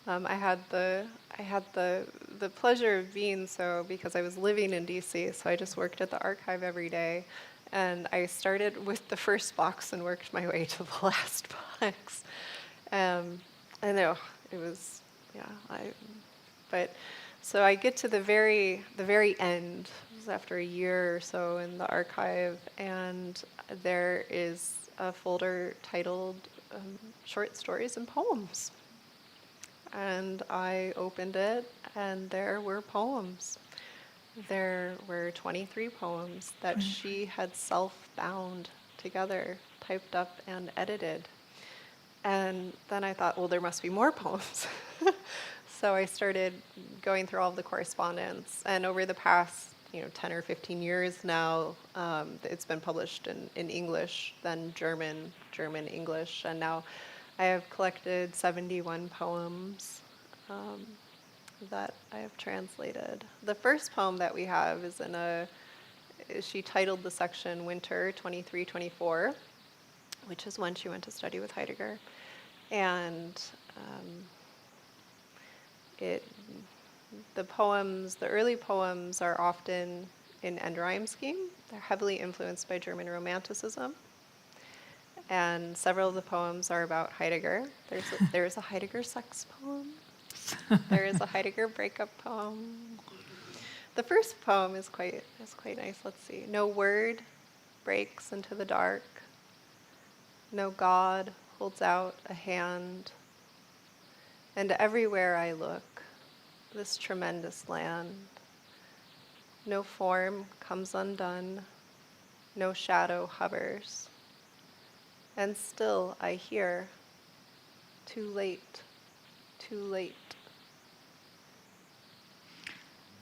I had the pleasure of being so because I was living in D.C., so I just worked at the archive every day. And I started with the first box and worked my way to the last box. I know it was, so I get to the very end. It was after a year or so in the archive, and there is a folder titled Short Stories and Poems. And I opened it, and there were poems. There were 23 poems that she had self-bound together, typed up and edited. And then I thought, well, there must be more poems. So I started going through all of the correspondence. And over the past 10 or 15 years now, it's been published in English, then German, English, and now I have collected 71 poems that I have translated. The first poem that we have is she titled the section Winter 23-24, which is when she went to study with Heidegger. And the early poems are often in end rhyme scheme. They're heavily influenced by German Romanticism. And several of the poems are about Heidegger. There's a Heidegger sex poem. There is a Heidegger breakup poem. The first poem is quite nice. Let's see. No word breaks into the dark. No God holds out a hand. And everywhere I look, this tremendous land, no form comes undone, no shadow hovers. And still I hear, too late, too late.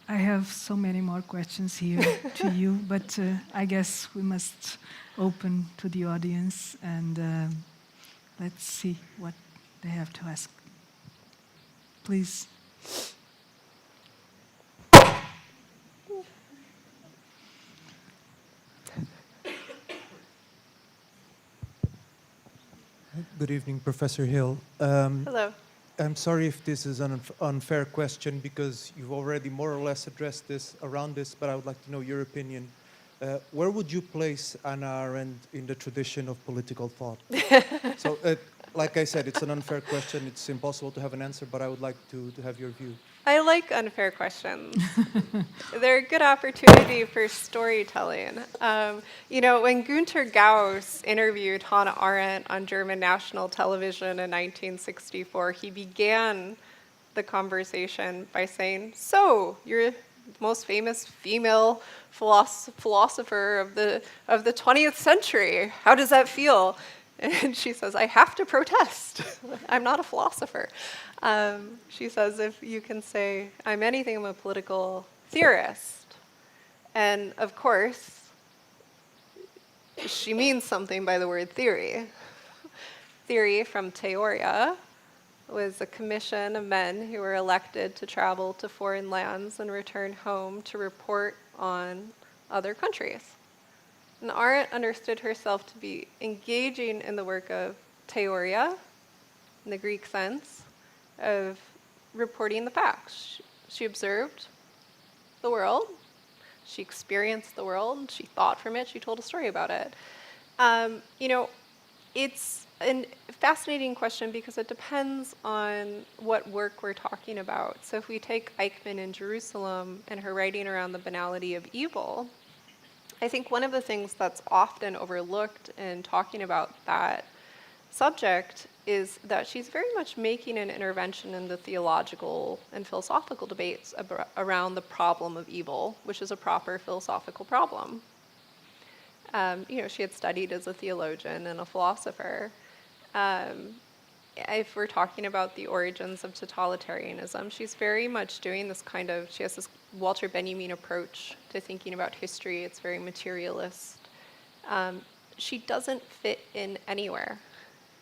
I have so many more questions here to you, but I guess we must open to the audience and let's see what they have to ask. Please. Good evening, Professor Hill. Hello. I'm sorry if this is an unfair question because you've already more or less addressed this, but I would like to know your opinion. Where would you place Hannah Arendt in the tradition of political thought? So, like I said, it's an unfair question. It's impossible to have an answer, but I would like to have your view. I like unfair questions. They're a good opportunity for storytelling. When Günter Gauss interviewed Hannah Arendt on German national television in 1964, he began the conversation by saying, "So, you're the most famous female philosopher of the 20th century. How does that feel?" And she says, "I have to protest. I'm not a philosopher." She says, if you can say, I'm anything, I'm a political theorist. And of course, she means something by the word theory. Theory from Theoria was a commission of men who were elected to travel to foreign lands and return home to report on other countries. And Arendt understood herself to be engaging in the work of theoria, in the Greek sense, of reporting the facts. She observed the world, she experienced the world, she thought from it, she told a story about it. It's a fascinating question because it depends on what work we're talking about. So if we take Eichmann in Jerusalem and her writing around the banality of evil, I think one of the things that's often overlooked in talking about that subject is that she's very much making an intervention in the theological and philosophical debates around the problem of evil, which is a proper philosophical problem. She had studied as a theologian and a philosopher. If we're talking about the origins of totalitarianism, she's very much doing this she has this Walter Benjamin approach to thinking about history. It's very materialist. She doesn't fit in anywhere.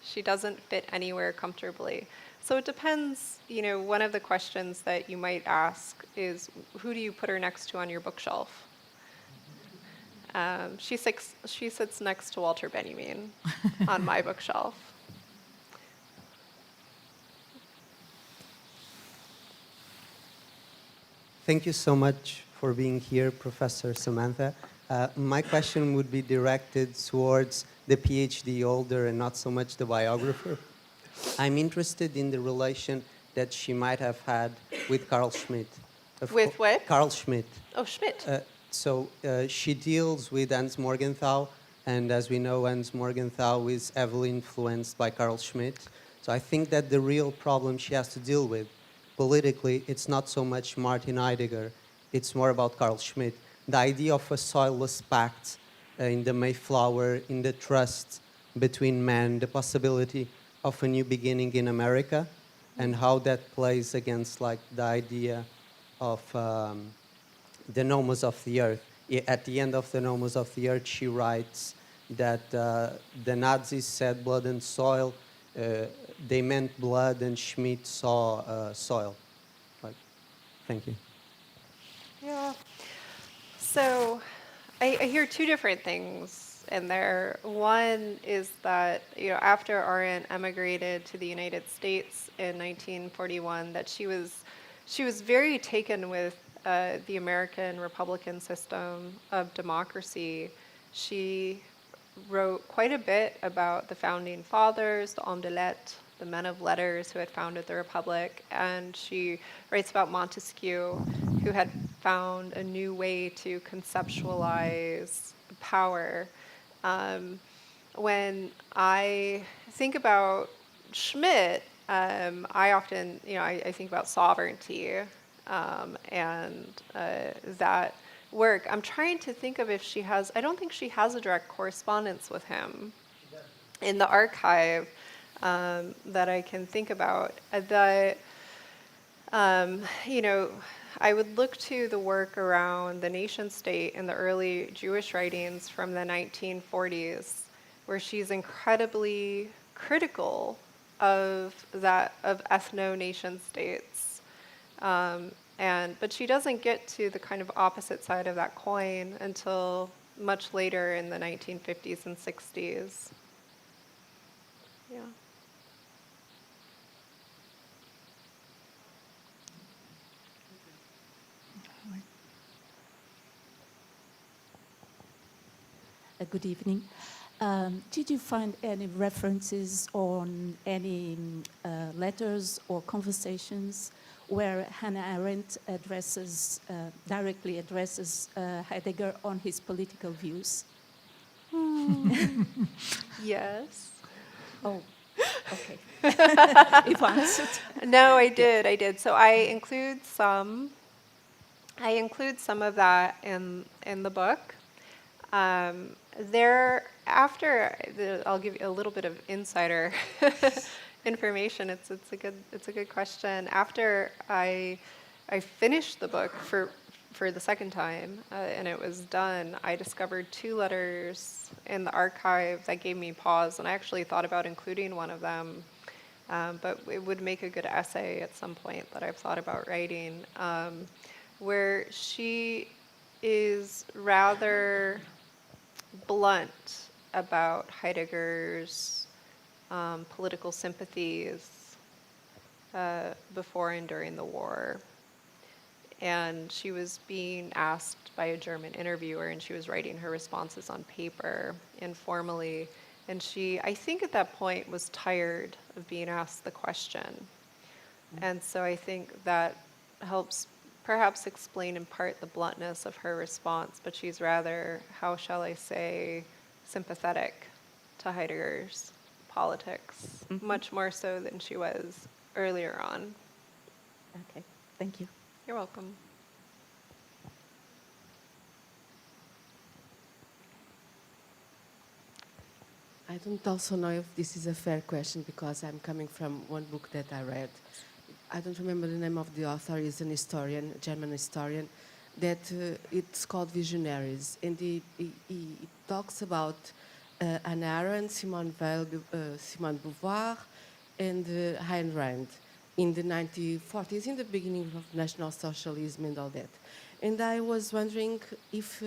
She doesn't fit anywhere comfortably. So it depends, one of the questions that you might ask is, who do you put her next to on your bookshelf? She sits next to Walter Benjamin on my bookshelf. Thank you so much for being here, Professor Samantha. My question would be directed towards the PhD holder and not so much the biographer. I'm interested in the relation that she might have had with Carl Schmitt. With what? Carl Schmitt. Oh, Schmitt. So she deals with Hans Morgenthau And as we know, Hans Morgenthau is heavily influenced by Carl Schmitt. So I think that the real problem she has to deal with politically, it's not so much Martin Heidegger, it's more about Carl Schmitt. The idea of a soilless pact in the Mayflower, in the trust between men, the possibility of a new beginning in America, and how that plays against like the idea of the Nomos of the Earth. At the end of the Nomos of the Earth, she writes that the Nazis said blood and soil, they meant blood, and Schmitt saw soil. Like, thank you. Yeah. So I hear two different things in there. One is that, after Arendt emigrated to the United States in 1941, that she was very taken with the American Republican system of democracy. She wrote quite a bit about the founding fathers, the hommes de lettres, the men of letters who had founded the Republic, and she writes about Montesquieu, who had found a new way to conceptualize power. When I think about Schmitt, I often, I think about sovereignty and that work. I'm trying to think of if she has, I don't think she has a direct correspondence with him in the archive that I can think about. I would look to the work around the nation state and the early Jewish writings from the 1940s, where she's incredibly critical of ethno-nation states. But she doesn't get to the kind of opposite side of that coin until much later in the 1950s and 60s. Yeah. Good evening. Did you find any references on any letters or conversations where Hannah Arendt directly addresses Heidegger on his political views? Yes. Oh, okay. You've answered. No, I did. So I include some of that in the book. I'll give you a little bit of insider information. It's a good question. After I finished the book for the second time and it was done, I discovered 2 letters in the archive that gave me pause, and I actually thought about including one of them, but it would make a good essay at some point that I've thought about writing, where she is rather blunt about Heidegger's political sympathies before and during the war. And she was being asked by a German interviewer, and she was writing her responses on paper informally. And she, I think at that point, was tired of being asked the question. And so I think that helps perhaps explain in part the bluntness of her response, but she's rather, how shall I say, sympathetic to Heidegger's politics, much more so than she was earlier on. Okay, thank you. You're welcome. I don't also know if this is a fair question because I'm coming from one book that I read. I don't remember the name of the author. He's an historian, a German historian, that it's called Visionaries. And he talks about Hannah Arendt, Simone de Beauvoir, and Ayn Rand in the 1940s, in the beginning of National Socialism and all that. And I was wondering if,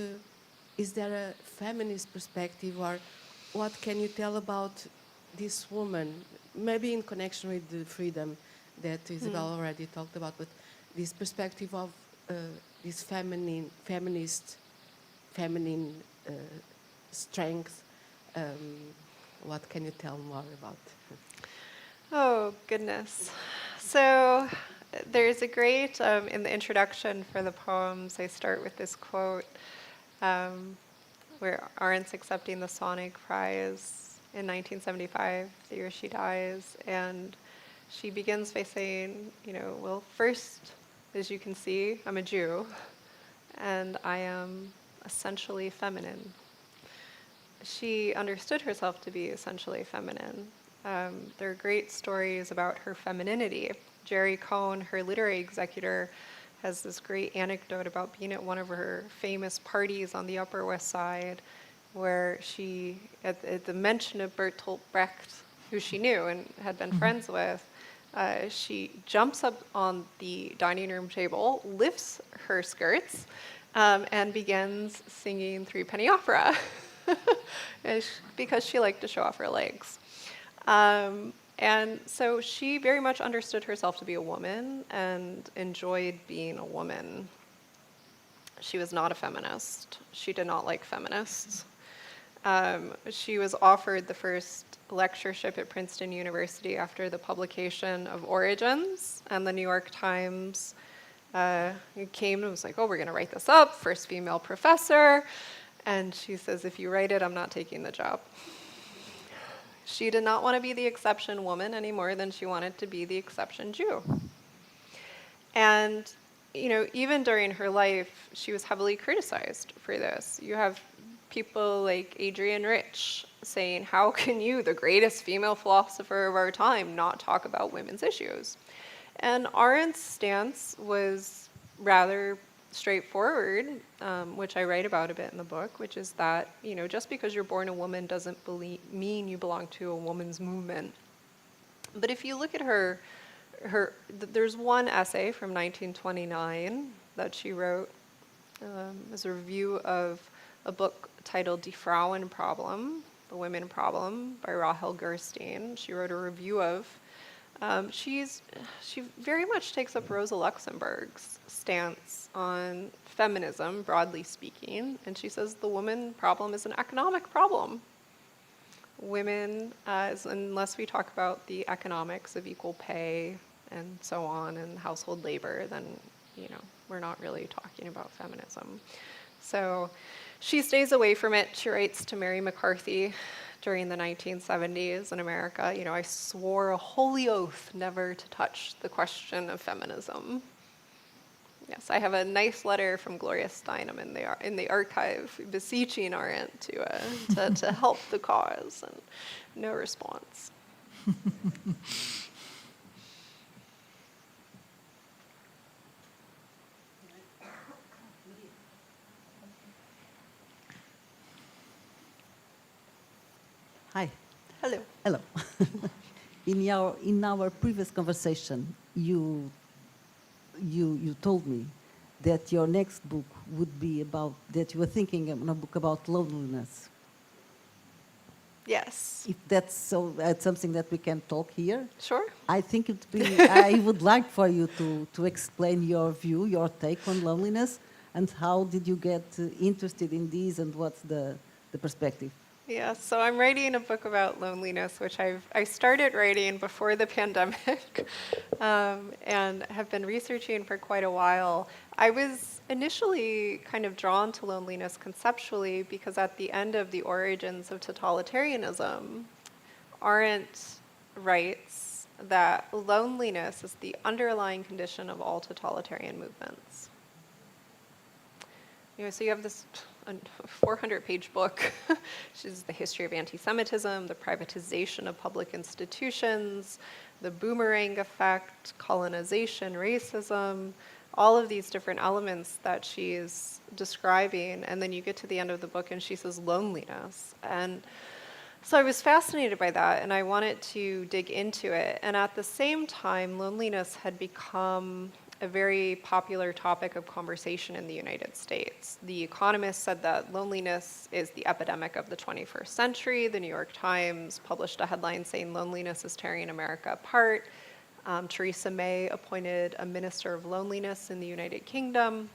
is there a feminist perspective, or what can you tell about this woman, maybe in connection with the freedom that Isabel already talked about, but this perspective of this feminine strength. What can you tell more about? Oh, goodness. So there's a great, in the introduction for the poems, I start with this quote where Arendt's accepting the Sonic Prize in 1975, the year she dies, and she begins by saying, well, first, as you can see, I'm a Jew, and I am essentially feminine. She understood herself to be essentially feminine. There are great stories about her femininity. Jerry Cohn, her literary executor, has this great anecdote about being at one of her famous parties on the Upper West Side, where she, at the mention of Bertolt Brecht, who she knew and had been friends with, she jumps up on the dining room table, lifts her skirts, and begins singing Three Penny Opera because she liked to show off her legs. And so she very much understood herself to be a woman and enjoyed being a woman. She was not a feminist. She did not like feminists. She was offered the first lectureship at Princeton University after the publication of Origins, and the New York Times came and was like, oh, we're going to write this up, first female professor. And she says, if you write it, I'm not taking the job. She did not want to be the exception woman any more than she wanted to be the exception Jew. And, even during her life, she was heavily criticized for this. You have people like Adrienne Rich saying, how can you, the greatest female philosopher of our time, not talk about women's issues? And Arendt's stance was rather straightforward, which I write about a bit in the book, which is that, just because you're born a woman doesn't mean you belong to a woman's movement. But if you look at her, there's one essay from 1929 that she wrote as a review of a book titled Die Frauenproblem, The Women Problem, by Rahel Gerstein. She wrote a review of. She very much takes up Rosa Luxemburg's stance on feminism, broadly speaking, and she says the woman problem is an economic problem. Women, unless we talk about the economics of equal pay and so on and household labor, then we're not really talking about feminism. So she stays away from it. She writes to Mary McCarthy during the 1970s in America, I swore a holy oath never to touch the question of feminism. Yes, I have a nice letter from Gloria Steinem in the archive beseeching Arendt to help the cause, and no response. Hi. Hello. Hello. In our previous conversation, you told me that your next book would be that you were thinking of a book about loneliness. Yes. If that's something that we can talk here. Sure. I think I would like for you to explain your view, your take on loneliness, and how did you get interested in these, and what's the perspective? Yeah, so I'm writing a book about loneliness, which I started writing before the pandemic and have been researching for quite a while. I was initially kind of drawn to loneliness conceptually because at the end of The Origins of Totalitarianism, Arendt writes that loneliness is the underlying condition of all totalitarian movements. So you have this 400-page book, which is the history of anti-Semitism, the privatization of public institutions, the boomerang effect, colonization, racism, all of these different elements that she's describing. And then you get to the end of the book and she says loneliness. And so I was fascinated by that and I wanted to dig into it. And at the same time, loneliness had become a very popular topic of conversation in the United States. The Economist said that loneliness is the epidemic of the 21st century. The New York Times published a headline saying loneliness is tearing America apart. Theresa May appointed a minister of loneliness in the United Kingdom.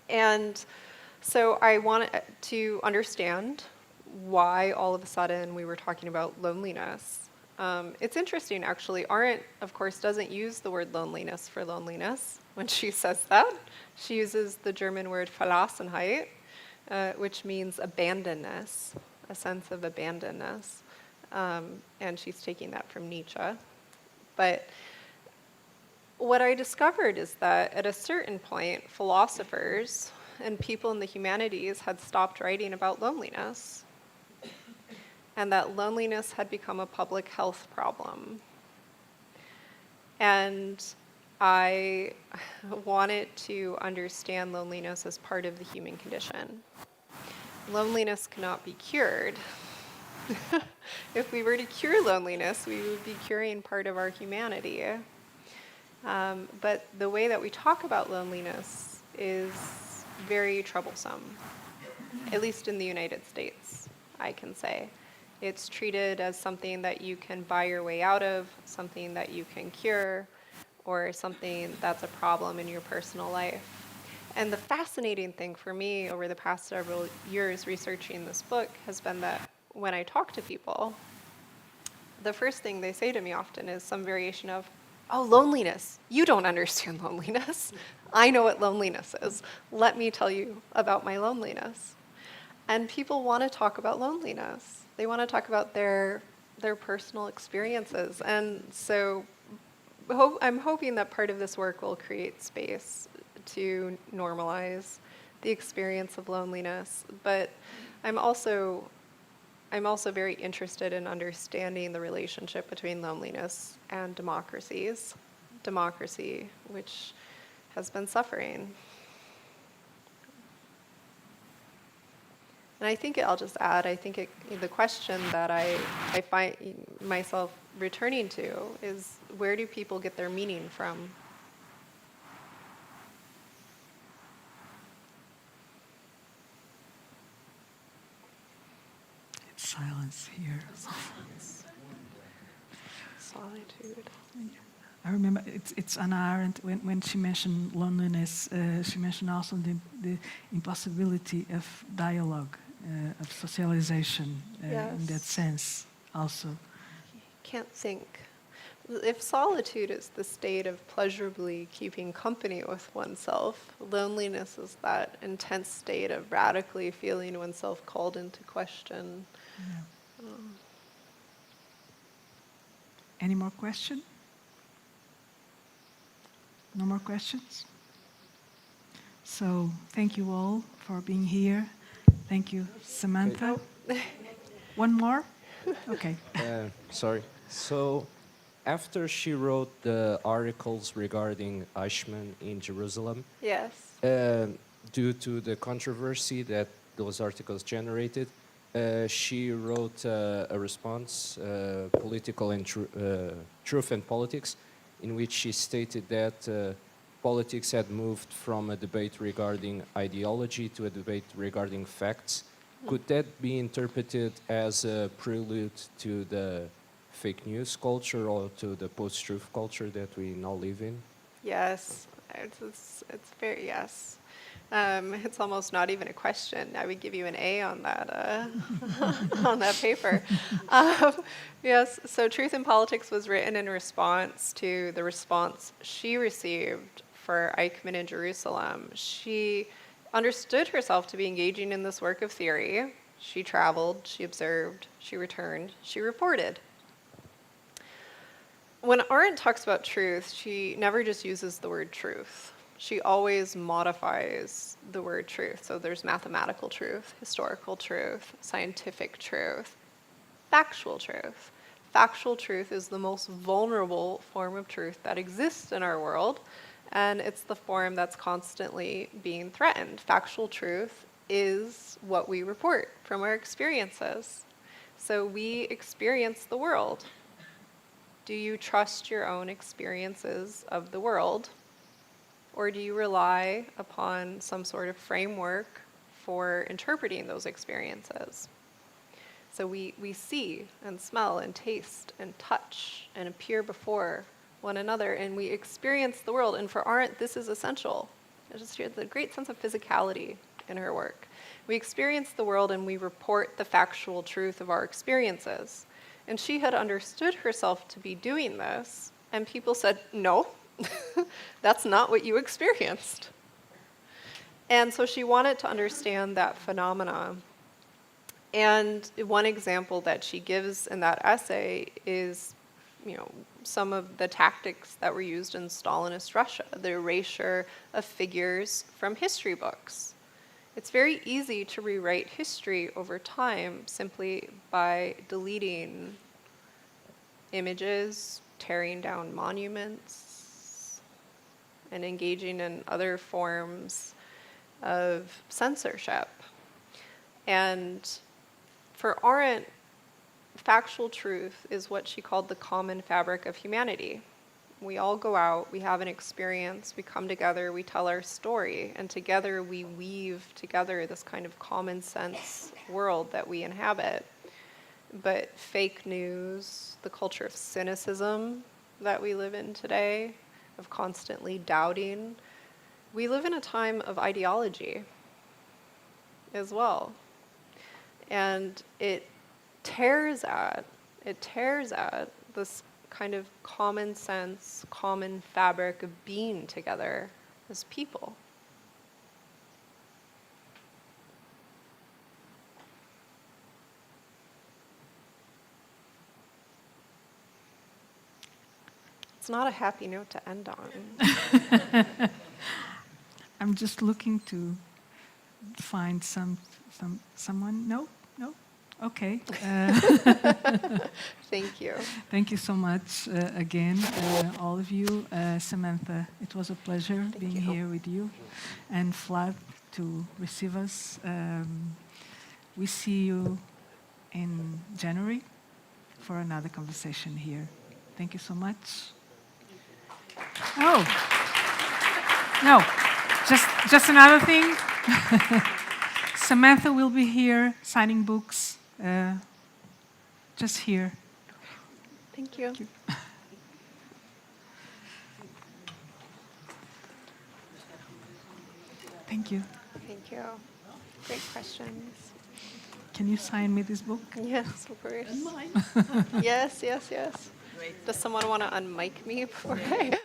And so I wanted to understand why all of a sudden we were talking about loneliness. It's interesting, actually. Arendt, of course, doesn't use the word loneliness for loneliness when she says that. She uses the German word Verlassenheit, which means abandonness, a sense of abandonness. And she's taking that from Nietzsche. But what I discovered is that at a certain point, philosophers and people in the humanities had stopped writing about loneliness, and that loneliness had become a public health problem. And I wanted to understand loneliness as part of the human condition. Loneliness cannot be cured. If we were to cure loneliness, we would be curing part of our humanity. But the way that we talk about loneliness is very troublesome, at least in the United States, I can say. It's treated as something that you can buy your way out of, something that you can cure, or something that's a problem in your personal life. And the fascinating thing for me over the past several years researching this book has been that when I talk to people, the first thing they say to me often is some variation of, "Oh, loneliness. You don't understand loneliness. I know what loneliness is. Let me tell you about my loneliness." And people want to talk about loneliness. They want to talk about their personal experiences. And so I'm hoping that part of this work will create space to normalize the experience of loneliness. But I'm also very interested in understanding the relationship between loneliness and democracies. Democracy, which has been suffering. And I think I'll just add, the question that I find myself returning to is, where do people get their meaning from? It's silence here. Solitude. I remember it's Hannah Arendt, when she mentioned loneliness, she mentioned also the impossibility of dialogue, of socialization, in that sense also. Can't think. If solitude is the state of pleasurably keeping company with oneself, loneliness is that intense state of radically feeling oneself called into question. Yeah. Any more questions? No more questions? So thank you all for being here. Thank you, Samantha. One more? Okay. Sorry. So after she wrote the articles regarding Eichmann in Jerusalem, Yes. due to the controversy that those articles generated, she wrote a response, Political and Truth and Politics, in which she stated that politics had moved from a debate regarding ideology to a debate regarding facts. Could that be interpreted as a prelude to the fake news culture or to the post-truth culture that we now live in? Yes. It's very, yes. It's almost not even a question. I would give you an A on that on that paper. Yes, so Truth in Politics was written in response to the response she received for Eichmann in Jerusalem. She understood herself to be engaging in this work of theory. She traveled, she observed, she returned, she reported. When Arendt talks about truth, she never just uses the word truth. She always modifies the word truth. So there's mathematical truth, historical truth, scientific truth, factual truth. Factual truth is the most vulnerable form of truth that exists in our world, and it's the form that's constantly being threatened. Factual truth is what we report from our experiences. So we experience the world. Do you trust your own experiences of the world? Or do you rely upon some sort of framework for interpreting those experiences? So we see and smell and taste and touch and appear before one another, and we experience the world. And for Arendt, this is essential. There's a great sense of physicality in her work. We experience the world and we report the factual truth of our experiences. And she had understood herself to be doing this, and people said, no, that's not what you experienced. And so she wanted to understand that phenomena. And one example that she gives in that essay is, some of the tactics that were used in Stalinist Russia, the erasure of figures from history books. It's very easy to rewrite history over time simply by deleting images, tearing down monuments, and engaging in other forms of censorship. And for Arendt, factual truth is what she called the common fabric of humanity. We all go out, we have an experience, we come together, we tell our story, and together we weave together this kind of common sense world that we inhabit. But fake news, the culture of cynicism that we live in today, of constantly doubting, we live in a time of ideology as well. And it tears at this kind of common sense, common fabric of being together as people. It's not a happy note to end on. I'm just looking to find someone. No? Okay. Thank you. Thank you so much again, all of you. Samantha, it was a pleasure being here with you, and Flad to receive us. We see you in January for another conversation here. Thank you so much. Oh, no, just another thing. Samantha will be here signing books, just here. Thank you. Thank you. Thank you. Great questions. Can you sign me this book? Yes, of course. Yes. Does someone want to unmic me before I...